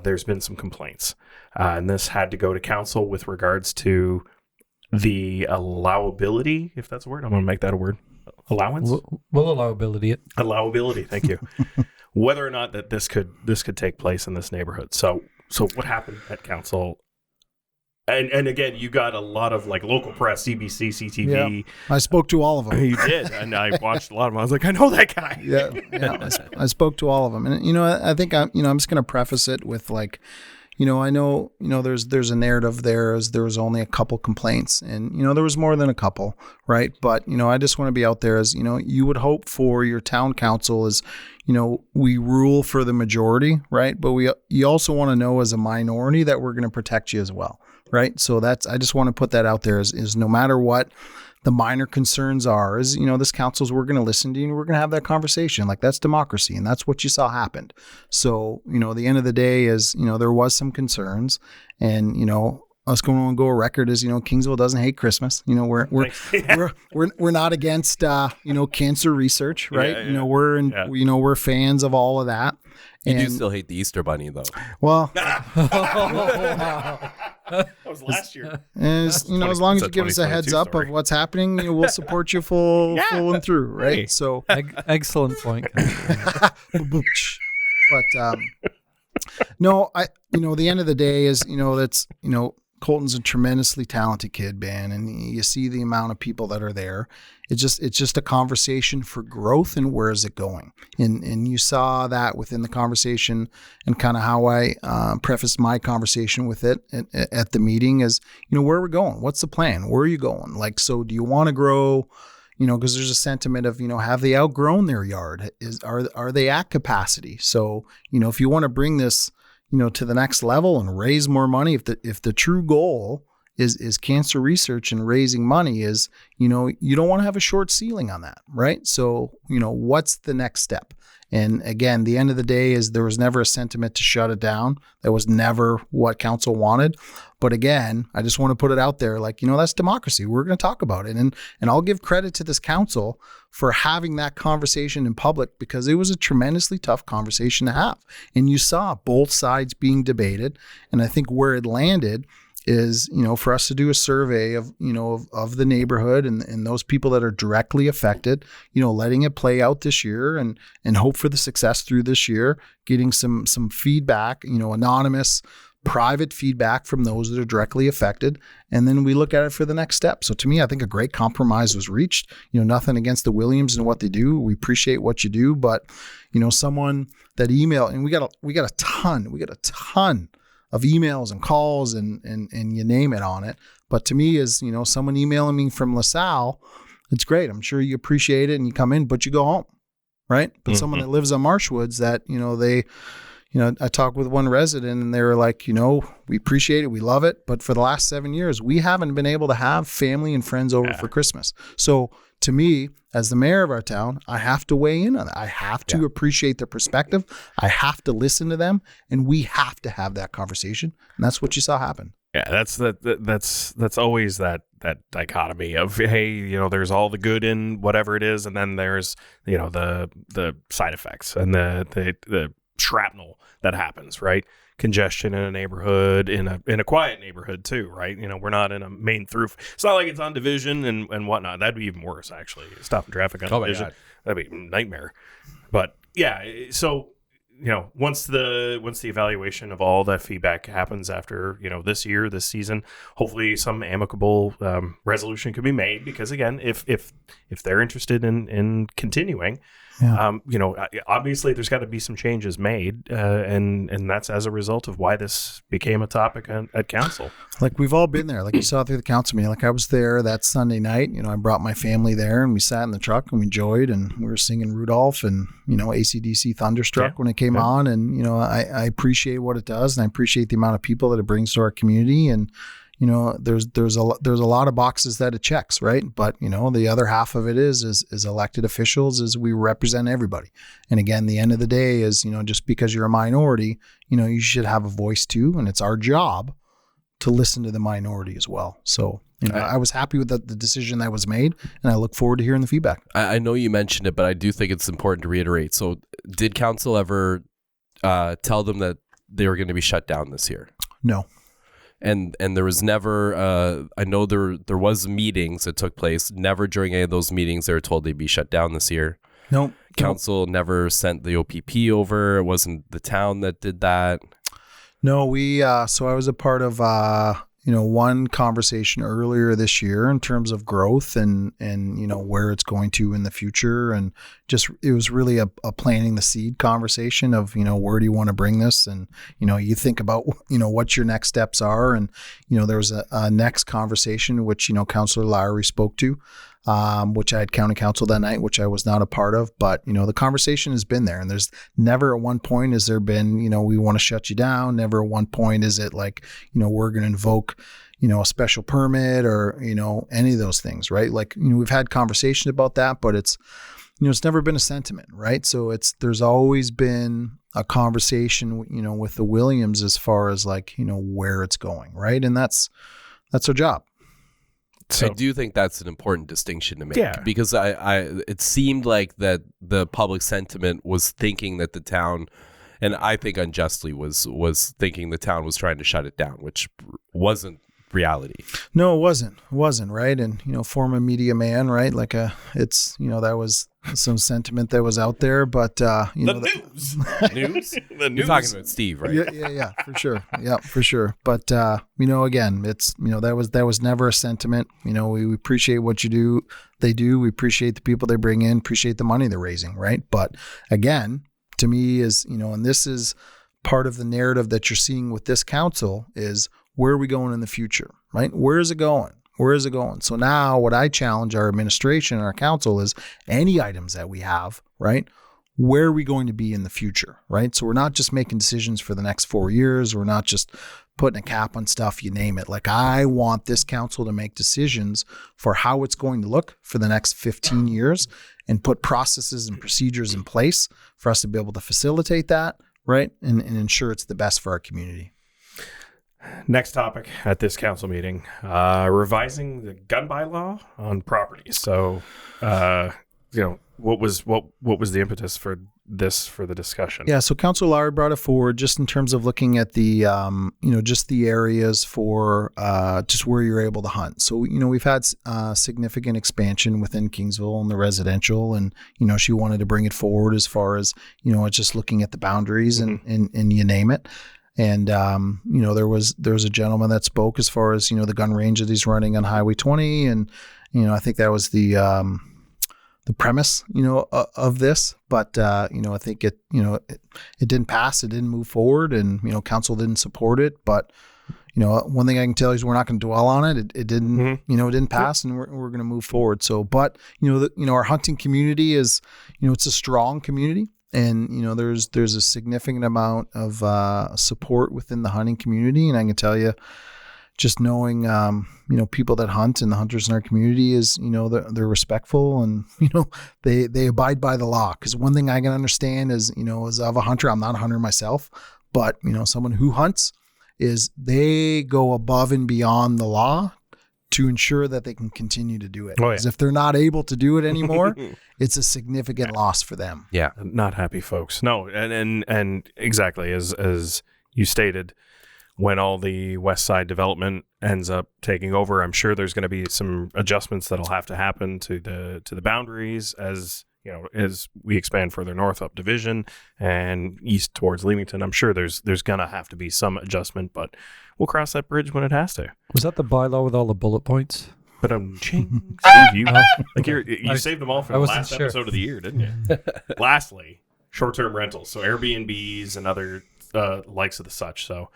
there's been some complaints. And this had to go to council with regards to the allowability, if that's a word. I'm going to make that a word. Allowance? We'll allowability it. Allowability, thank you. Whether or not that this could take place in this neighborhood. So what happened at council? And again, you got a lot of like local press, CBC, CTV. Yeah. I spoke to all of them. You did, and I watched a lot of them. I was like, I know that guy. Yeah. I spoke to all of them, and I think I'm just going to preface it with like, I know, there's a narrative there as there was only a couple complaints, and, there was more than a couple, right? But, I just want to be out there as, you would hope for your town council is, we rule for the majority, right? But you also want to know as a minority that we're going to protect you as well, right? So I just want to put that out there is no matter what the minor concerns are, is, this council's, we're going to listen to you and we're going to have that conversation. Like, that's democracy. And that's what you saw happened. So, the end of the day is, there was some concerns, and, us going to go a record is, Kingsville doesn't hate Christmas. We're not against, cancer research, right? Yeah. We're fans of all of that. You do still hate the Easter Bunny, though. Well, That was last year. as long as you give us a heads up of what's happening, we'll support you full and through, right? Hey. So, Excellent point. but no, the end of the day is, that's, Colton's a tremendously talented kid, man, and you see the amount of people that are there. It's just a conversation for growth and where is it going, and you saw that within the conversation, and kind of how I prefaced my conversation with it at the meeting is, where are we going? What's the plan? Where are you going? Like, so do you want to grow? Because there's a sentiment of, have they outgrown their yard? Are they at capacity? So, if you want to bring this, to the next level and raise more money, if the true goal is cancer research and raising money is, you don't want to have a short ceiling on that, right? So, what's the next step? And again, the end of the day is there was never a sentiment to shut it down. That was never what council wanted. But again, I just want to put it out there, like, that's democracy. We're going to talk about it. And I'll give credit to this council for having that conversation in public, because it was a tremendously tough conversation to have. And you saw both sides being debated. And I think where it landed is, for us to do a survey of, of the neighborhood and those people that are directly affected, letting it play out this year and hope for the success through this year, getting some feedback, anonymous, private feedback from those that are directly affected. And then we look at it for the next step. So to me, I think a great compromise was reached. Nothing against the Williams and what they do. We appreciate what you do, but, someone that emailed, and we got a ton of emails and calls and you name it on it. But to me is, someone emailing me from LaSalle, it's great. I'm sure you appreciate it and you come in, but you go home, right? But someone that lives on Marshwoods that, I talked with one resident and they were like, we appreciate it. We love it. But for the last 7 years, we haven't been able to have family and friends over for Christmas. So to me, as the mayor of our town, I have to weigh in on that. I have to appreciate their perspective. I have to listen to them, and we have to have that conversation. And that's what you saw happen. Yeah, that's always that dichotomy of, hey, there's all the good in whatever it is, and then there's, the side effects and the shrapnel that happens, right? Congestion in a neighborhood, in a quiet neighborhood too, right? We're not in a main through. It's not like it's on Division and whatnot. That'd be even worse, actually. Stopping traffic on Division, that'd be a nightmare. But yeah, so once the evaluation of all that feedback happens after this season, hopefully some amicable resolution can be made, because again, if they're interested in continuing. Yeah. Obviously there's got to be some changes made, and that's as a result of why this became a topic at council. Like, we've all been there. Like, you saw through the council meeting. Like, I was there that Sunday night. I brought my family there, and we sat in the truck and we enjoyed, and we were singing Rudolph and AC/DC Thunderstruck when it came on. And I appreciate what it does, and I appreciate the amount of people that it brings to our community. And there's a lot of boxes that it checks, right? But the other half of it is elected officials, is we represent everybody. And again, the end of the day is, just because you're a minority, you should have a voice too, and it's our job to listen to the minority as well. So I was happy with the decision that was made, and I look forward to hearing the feedback. I know you mentioned it, but I do think it's important to reiterate. So did council ever tell them that they were going to be shut down this year? No. And there was never, I know there was meetings that took place. Never during any of those meetings they were told they'd be shut down this year. No. Council never sent the OPP over. It wasn't the town that did that. No, so I was a part of, one conversation earlier this year in terms of growth and where it's going to in the future. And just, it was really a planting the seed conversation of, where do you want to bring this? And, you think about, what your next steps are. And, there was a next conversation, which, Councillor Lowry spoke to, which I had county council that night, which I was not a part of. But, the conversation has been there. And there's never at one point has there been, we want to shut you down. Never at one point is it like, we're going to invoke, a special permit or, any of those things, right? Like, we've had conversation about that, but it's, it's never been a sentiment, right? So there's always been a conversation, with the Williams as far as like, where it's going, right? And that's our job. So, I do think that's an important distinction to make, because it seemed like that the public sentiment was thinking that the town, and I think unjustly was thinking the town was trying to shut it down, which wasn't reality. No, it wasn't, right? And former media man, right? Like it's that was some sentiment that was out there, but the news. The news. You're talking about Steve, right? Yeah, for sure. Yeah, for sure. But again, it's that was never a sentiment. We appreciate what you do. They do. We appreciate the people they bring in. Appreciate the money they're raising, right? But again, to me is and this is part of the narrative that you're seeing with this council is where are we going in the future, right? Where is it going? Where is it going? So now what I challenge our administration and our council is any items that we have, right? Where are we going to be in the future, right? So we're not just making decisions for the next 4 years. We're not just putting a cap on stuff, you name it. Like I want this council to make decisions for how it's going to look for the next 15 years and put processes and procedures in place for us to be able to facilitate that, right? And ensure it's the best for our community. Next topic at this council meeting, revising the gun bylaw on properties. So, what was the impetus for the discussion? Yeah, so Councillor Lowry brought it forward just in terms of looking at the, just the areas for just where you're able to hunt. So, we've had significant expansion within Kingsville and the residential, and, she wanted to bring it forward as far as, just looking at the boundaries and you name it. And, there was a gentleman that spoke as far as, the gun range that he's running on Highway 20. And, I think that was the premise, of this. But, I think it didn't pass. It didn't move forward and, council didn't support it. But, one thing I can tell you is we're not going to dwell on it. It didn't, it didn't pass and we're going to move forward. So, but, our hunting community is, it's a strong community. And, there's a significant amount of support within the hunting community. And I can tell you, just knowing, people that hunt and the hunters in our community is, they're respectful and, they abide by the law. Because one thing I can understand is, as of a hunter, I'm not a hunter myself, but, someone who hunts is they go above and beyond the law to ensure that they can continue to do it. Because if they're not able to do it anymore, it's a significant loss for them. Yeah, not happy folks. No, and exactly as you stated, when all the West Side development ends up taking over, I'm sure there's going to be some adjustments that'll have to happen to the boundaries as we expand further north up Division and east towards Leamington. I'm sure there's going to have to be some adjustment, but we'll cross that bridge when it has to. Was that the bylaw with all the bullet points? But Steve, you saved them all for the last episode of the year, didn't you? Lastly, short-term rentals, so Airbnbs and other likes of the such. So,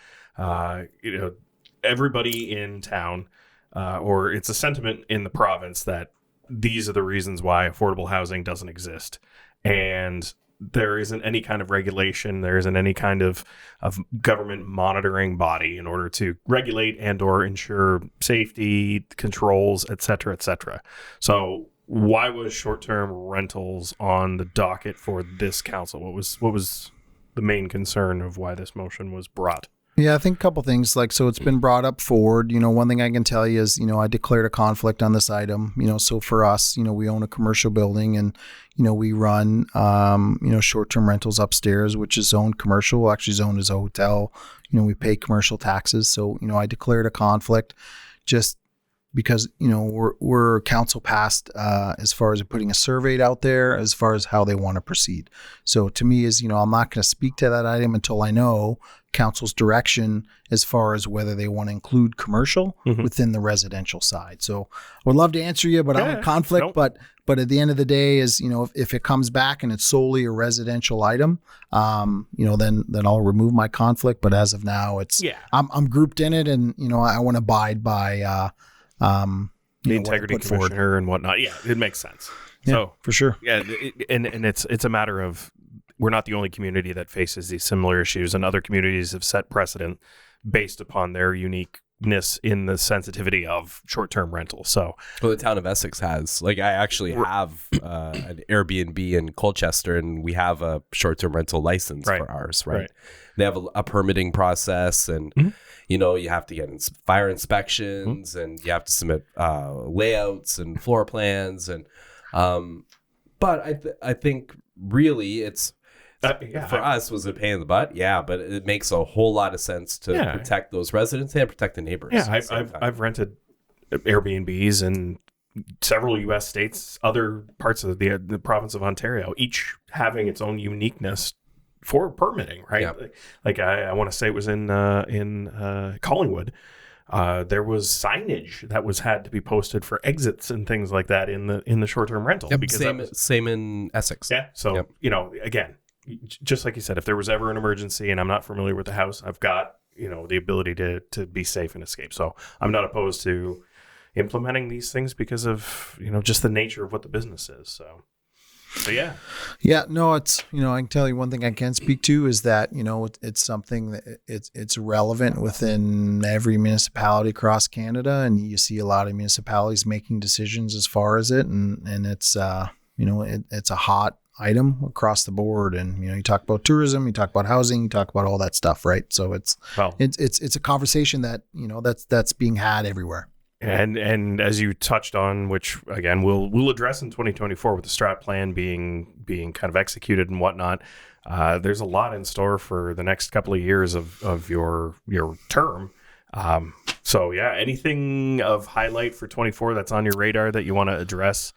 everybody in town, or it's a sentiment in the province that these are the reasons why affordable housing doesn't exist, and there isn't any kind of regulation, there isn't any kind of government monitoring body in order to regulate and or ensure safety, controls, et cetera, et cetera. So why was short-term rentals on the docket for this council? What was the main concern of why this motion was brought? Yeah, I think a couple things. So it's been brought up forward. One thing I can tell you is, I declared a conflict on this item. So for us, we own a commercial building and, we run, short-term rentals upstairs, which is zoned commercial, actually zoned as a hotel. We pay commercial taxes. So, I declared a conflict just because we're council passed as far as putting a survey out there as far as how they want to proceed. So to me is I'm not going to speak to that item until I know council's direction as far as whether they want to include commercial within the residential side. So I would love to answer you, but I'm in conflict. Nope. But at the end of the day is if it comes back and it's solely a residential item, then I'll remove my conflict. But as of now, it's I'm grouped in it, and I want to abide by the integrity commissioner and whatnot. Yeah, it makes sense. Yeah, so for sure. Yeah, and it's a matter of we're not the only community that faces these similar issues, and other communities have set precedent based upon their uniqueness in the sensitivity of short-term rental. So, well, the town of Essex has, I actually have an Airbnb in Colchester, and we have a short-term rental license for ours. Right. They have a permitting process, and you have to get fire inspections, and you have to submit layouts and floor plans, and but I think really it's. For us, was a pain in the butt? Yeah, but it makes a whole lot of sense to protect those residents and protect the neighbors. Yeah, I've rented Airbnbs in several U.S. states, other parts of the province of Ontario, each having its own uniqueness for permitting, right? Yeah. I want to say it was in Collingwood. There was signage that had to be posted for exits and things like that in the short-term rental. Yep, because same in Essex. Yeah, so again. Just like you said, if there was ever an emergency and I'm not familiar with the house, I've got, the ability to be safe and escape. So I'm not opposed to implementing these things because of, just the nature of what the business is. So yeah. Yeah, no, it's, I can tell you one thing I can speak to is that, it's something that it's relevant within every municipality across Canada. And you see a lot of municipalities making decisions as far as it. And it's, it's a hot item across the board, and you talk about tourism, you talk about housing, you talk about all that stuff, right? So it's a conversation that that's being had everywhere. And as you touched on, which again we'll address in 2024 with the strat plan being kind of executed and whatnot. There's a lot in store for the next couple of years of your term. So yeah, anything of highlight for 24 that's on your radar that you want to address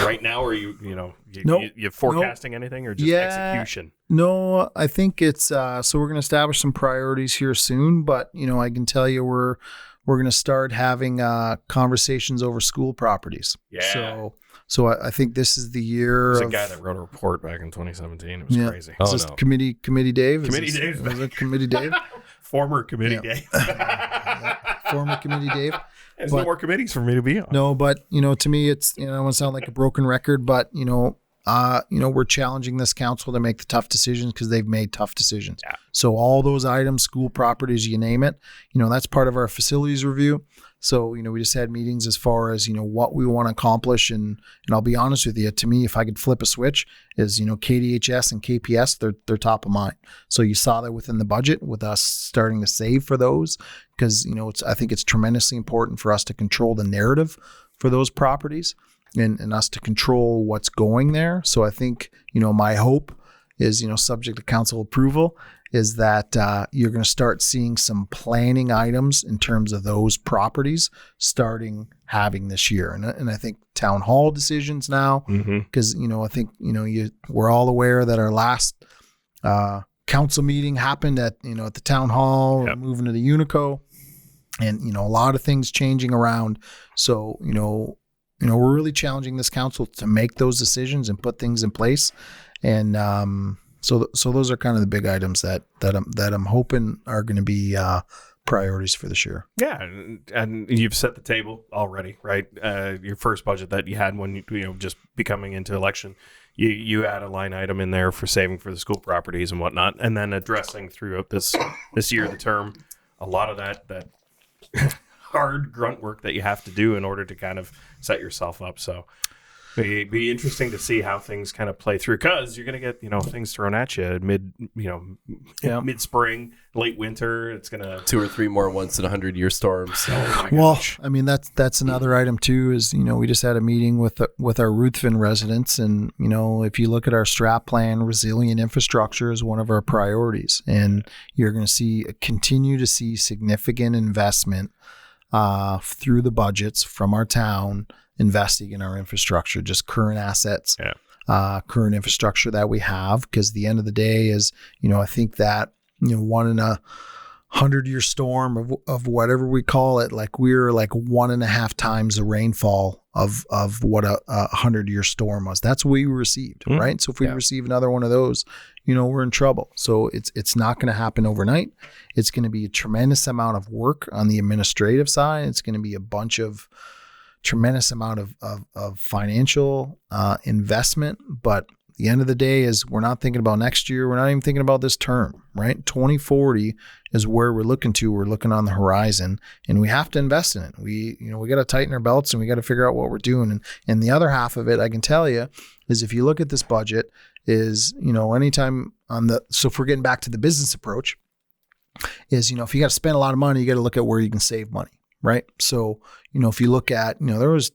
right now, or you're forecasting anything, or just execution? No, I think it's so we're going to establish some priorities here soon, but I can tell you we're going to start having conversations over school properties. Yeah. So I think this is the year. There's a guy that wrote a report back in 2017. It was crazy. Is this Committee Dave? Dave. Was it Committee Dave? Former Committee Dave. Former Committee Dave. There's no more committees for me to be on. No, but to me, it's I don't want to sound like a broken record, but we're challenging this council to make the tough decisions because they've made tough decisions. Yeah. So all those items, school properties, you name it, that's part of our facilities review. So, we just had meetings as far as, what we want to accomplish. And I'll be honest with you, to me, if I could flip a switch is, KDHS and KPS, they're top of mind. So you saw that within the budget with us starting to save for those because, I think it's tremendously important for us to control the narrative for those properties and us to control what's going there. So I think, my hope is, subject to council approval, is that you're going to start seeing some planning items in terms of those properties starting having this year. And I think town hall decisions now, because, I think, we're all aware that our last council meeting happened at the town hall, moving to the Unico, and, a lot of things changing around. So, we're really challenging this council to make those decisions and put things in place. And, So those are kind of the big items that I'm hoping are going to be priorities for this year. Yeah, and you've set the table already, right? Your first budget that you had when just becoming into election, you had a line item in there for saving for the school properties and whatnot, and then addressing throughout this year, the term, a lot of that hard grunt work that you have to do in order to kind of set yourself up. So. Be interesting to see how things kind of play through because you're going to get things thrown at you mid spring, late winter. It's going to 2 or 3 more once in 100-year storms. Gosh. I mean that's another item too. Is we just had a meeting with our Ruthven residents, and if you look at our strat plan, resilient infrastructure is one of our priorities, and you're going to continue to see significant investment through the budgets from our town, investing in our infrastructure, just current assets, current infrastructure that we have. Because the end of the day is, I think that, one in a 100-year storm of whatever we call it, like we're like 1.5 times the rainfall of what a 100-year storm was. That's what we received, right? So if we receive another one of those, we're in trouble. So it's not going to happen overnight. It's going to be a tremendous amount of work on the administrative side. It's going to be a bunch of tremendous amount of financial investment. But the end of the day is we're not thinking about next year. We're not even thinking about this term, right? 2040 is where we're looking to. We're looking on the horizon, and we have to invest in it. We got to tighten our belts, and we got to figure out what we're doing. And the other half of it, I can tell you, is if you look at this budget, is, anytime so if we're getting back to the business approach, is, if you got to spend a lot of money, you got to look at where you can save money, right? So, if you look at, there was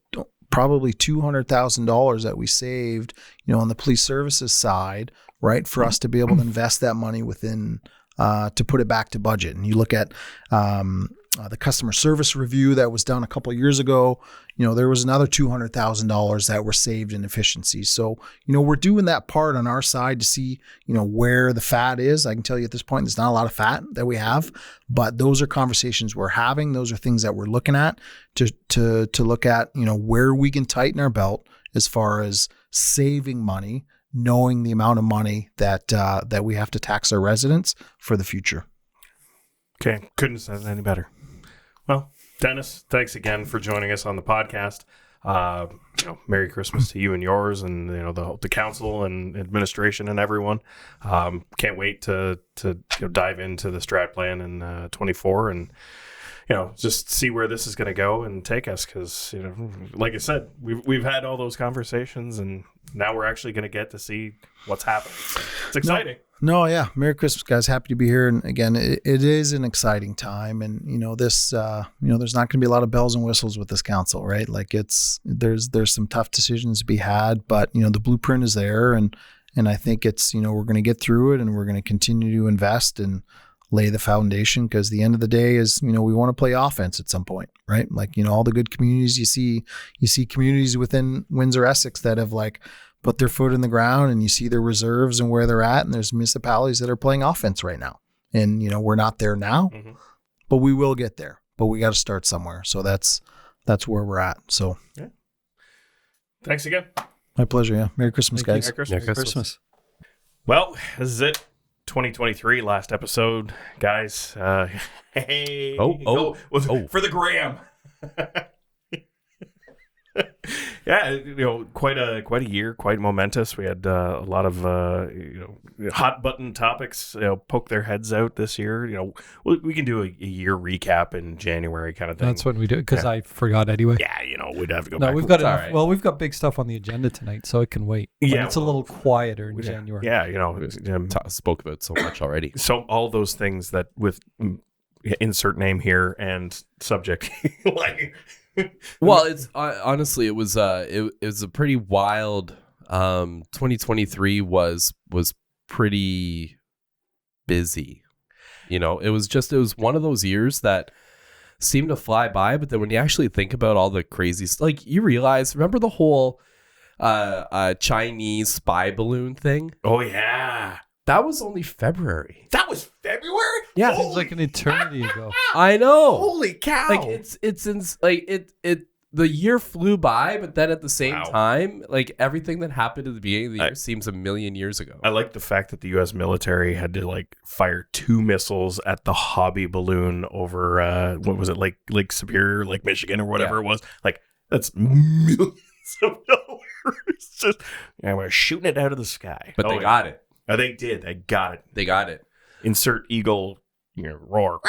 probably $200,000 that we saved, on the police services side, right, for us to be able to invest that money within, to put it back to budget. And you look at the customer service review that was done a couple of years ago, there was another $200,000 that were saved in efficiencies. So, we're doing that part on our side to see, where the fat is. I can tell you at this point, there's not a lot of fat that we have, but those are conversations we're having. Those are things that we're looking at to look at, where we can tighten our belt as far as saving money, knowing the amount of money that we have to tax our residents for the future. Okay. Couldn't have said it any better. Well, Dennis, thanks again for joining us on the podcast. Merry Christmas to you and yours, and the council and administration and everyone. Can't wait to dive into the strat plan in 24 and just see where this is going to go and take us. Because like I said, we've had all those conversations, and now we're actually going to get to see what's happening. It's exciting. No, yeah. Merry Christmas, guys. Happy to be here. And again, it is an exciting time. And, this, there's not going to be a lot of bells and whistles with this council, right? Like there's some tough decisions to be had, but, the blueprint is there. And I think it's, we're going to get through it, and we're going to continue to invest and lay the foundation, because the end of the day is, we want to play offense at some point, right? Like, all the good communities you see communities within Windsor-Essex that have put their foot in the ground, and you see their reserves and where they're at. And there's municipalities that are playing offense right now. And, we're not there now, but we will get there. But we got to start somewhere. So that's where we're at. So thanks again. My pleasure. Yeah. Merry Christmas, guys. Merry Christmas. Well, this is it. 2023, last episode, guys. Hey. For the gram. Yeah, quite a year, quite momentous. We had a lot of hot button topics poke their heads out this year. We can do a year recap in January kind of thing. That's what we do, because I forgot anyway. Yeah, we'd have to go back. We've got enough. Right. Well, we've got big stuff on the agenda tonight, so it can wait. It's a little quieter in January. Yeah, spoke about so much already. So all those things that with insert name here and subject well, it's honestly it was a pretty wild 2023 was pretty busy. It was one of those years that seemed to fly by, but then when you actually think about all the crazy you realize, remember the whole Chinese spy balloon thing? Oh yeah. That was only February. That was February? Yeah, seems like an eternity ago. I know. Holy cow! The year flew by, but then at the same time, everything that happened at the beginning of the year seems a million years ago. I like the fact that the U.S. military had to fire 2 missiles at the hobby balloon over what was it, Lake Superior, Lake Michigan, or whatever it was. That's millions of dollars. Just we're shooting it out of the sky. But they got it. Oh, they did. They got it. They got it. Insert eagle, roar.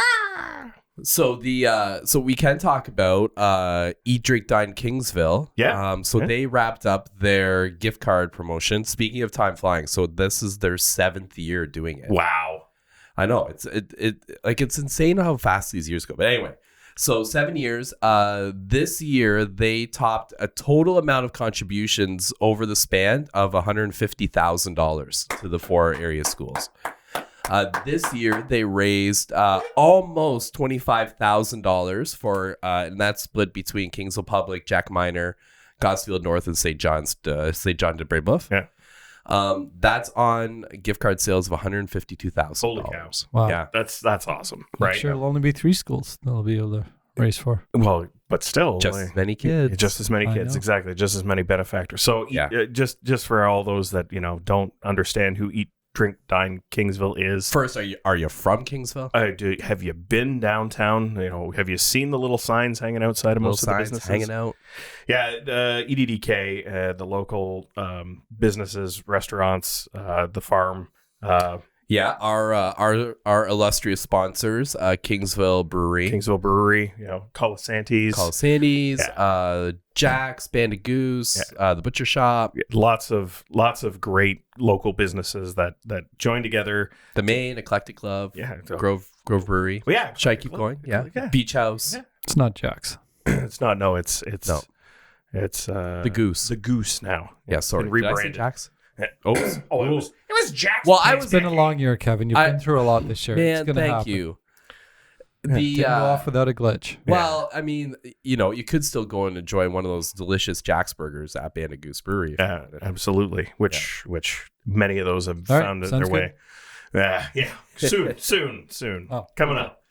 So we can talk about Eat, Drink, Dine Kingsville. Yeah. They wrapped up their gift card promotion. Speaking of time flying, so this is their 7th year doing it. Wow. I know it's insane how fast these years go. But anyway, so 7 years. This year they topped a total amount of contributions over the span of $150,000 to the 4 area schools. This year they raised almost $25,000 for, and that's split between Kingsville Public, Jack Minor, Gosfield North, and St. John de Brébeuf. Yeah. That's on gift card sales of $152,000. Holy cow. Wow. Yeah. That's awesome, Next right? year it'll only be 3 schools they'll be able to raise for. Well, but still, Just like, as many kids. just as many I kids, know. exactly, just as many benefactors. So, Yeah. just for all those that don't understand who Eat, Drink, Dine Kingsville is. First, are you from Kingsville? Have you been downtown? Have you seen the little signs hanging outside of most of the businesses? Hanging out. Yeah, EDDK, the local businesses, restaurants, the farm. Yeah, our illustrious sponsors, Kingsville Brewery, Kingsville Brewery, Colasantes. Colasantes, Jack's, Banded Goose, the Butcher Shop, Lots of great local businesses that join together. the Maine Eclectic Club, Yeah. Grove Brewery. Well, yeah. Should I keep going? Yeah. Beach House, Yeah. It's not Jack's. It's not. No, it's No. It's the Goose. The Goose now. Yeah, sorry. Been Did I say rebranded. Jack's? Oops. Oh, it was Jack's. Well, It's been a long year, Kevin. You've been through a lot this year. Man, it's gonna thank happen. you. Didn't go off without a glitch. Well, I mean, you could still go and enjoy one of those delicious Jack's burgers at Banded Goose Brewery. Yeah, absolutely. Which many of those have All right, found their sounds way. Yeah. Soon. Oh. Coming up.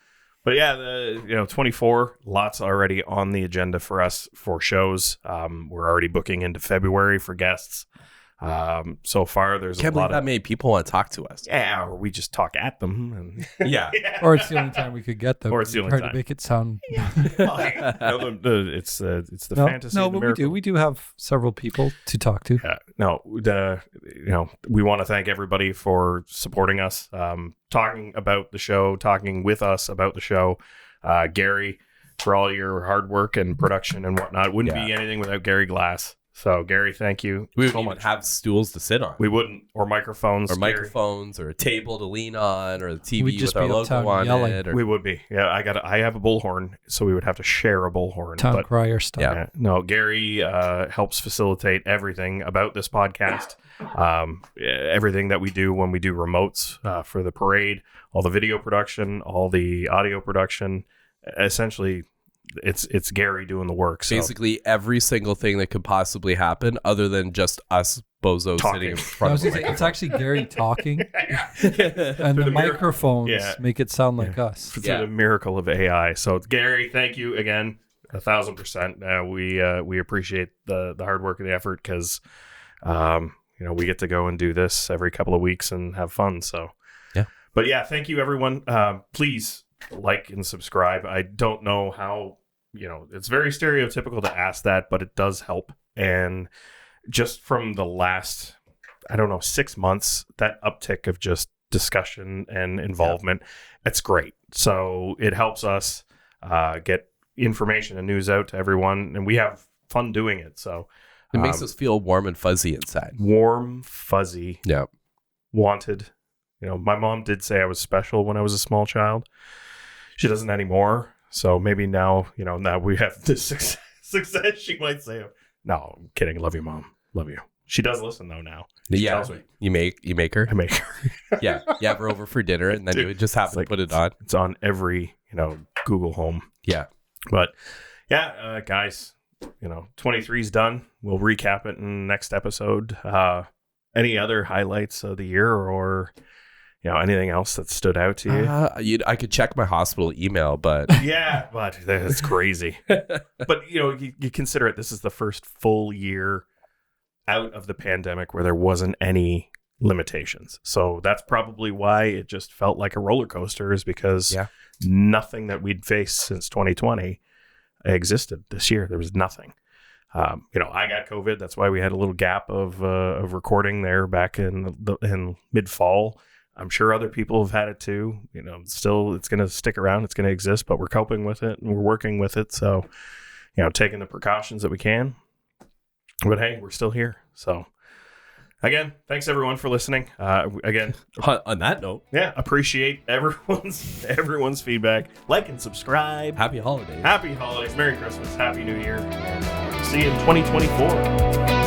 But yeah, the 24, lots already on the agenda for us for shows. We're already booking into February for guests. So far there's Can't a believe lot that of many people want to talk to us. yeah, or we just talk at them and Yeah. Or it's the only time we could get them. Or it's the only Try time. to make it sound. it's the fantasy. No, of the but miracle. we do have several people to talk to. Yeah, no, we want to thank everybody for supporting us, talking about the show, talking with us about the show. Gary, for all your hard work and production and whatnot. It wouldn't be anything without Gary Glass. So, Gary, thank you We so wouldn't much. even have stools to sit on. We wouldn't, or microphones. Or Gary. microphones, or a table to lean on, or the TV We'd just with our be logo uptown on yelling. it. Or, We would be. Yeah, I have a bullhorn, so we would have to share a bullhorn. Town but crier stuff. Yeah. no, Gary helps facilitate everything about this podcast. Everything that we do when we do remotes for the parade, all the video production, all the audio production. Essentially, it's Gary doing the work. So. basically every single thing that could possibly happen, other than just us bozos Talking. sitting in I front was of gonna the say, it's actually Gary talking, and Through the the mirror- microphones Yeah. make it sound like us. Through Yeah. the miracle of AI. So Gary, thank you again, 1,000%. We appreciate the hard work and the effort because we get to go and do this every couple of weeks and have fun. So Yeah. But yeah, thank you everyone. Please like and subscribe. I don't know how it's very stereotypical to ask that, but it does help. And just from the last 6 months, that uptick of just discussion and involvement, it's great. So it helps us get information and news out to everyone, and we have fun doing it. So It makes us feel warm and fuzzy inside. warm, fuzzy, Yeah. wanted. My mom did say I was special when I was a small child. She doesn't anymore. So maybe now, now we have this success, she might say, no, I'm kidding. Love you, Mom. Love you. She does listen though now. She Yeah. tells me. You make her. I make her. Yeah. You have her over for dinner, and then Dude, you would just have it's to like- put it on. It's on every, Google Home. Yeah. But yeah, guys, 23's done. We'll recap it in the next episode. Any other highlights of the year or, anything else that stood out to you? I could check my hospital email, but Yeah, but that's crazy. But, you consider it, this is the first full year out of the pandemic where there wasn't any limitations. So that's probably why it just felt like a roller coaster, is because nothing that we'd faced since 2020 existed this year. There was nothing. I got COVID. That's why we had a little gap of recording there back in mid-fall. I'm sure other people have had it too. Still, it's going to stick around. It's going to exist, but we're coping with it and we're working with it. So, taking the precautions that we can. But hey, we're still here. So, again, thanks everyone for listening. Again, on that note, appreciate everyone's feedback. Like and subscribe. happy holidays. Happy holidays. Merry Christmas. Happy New Year. And see you in 2024.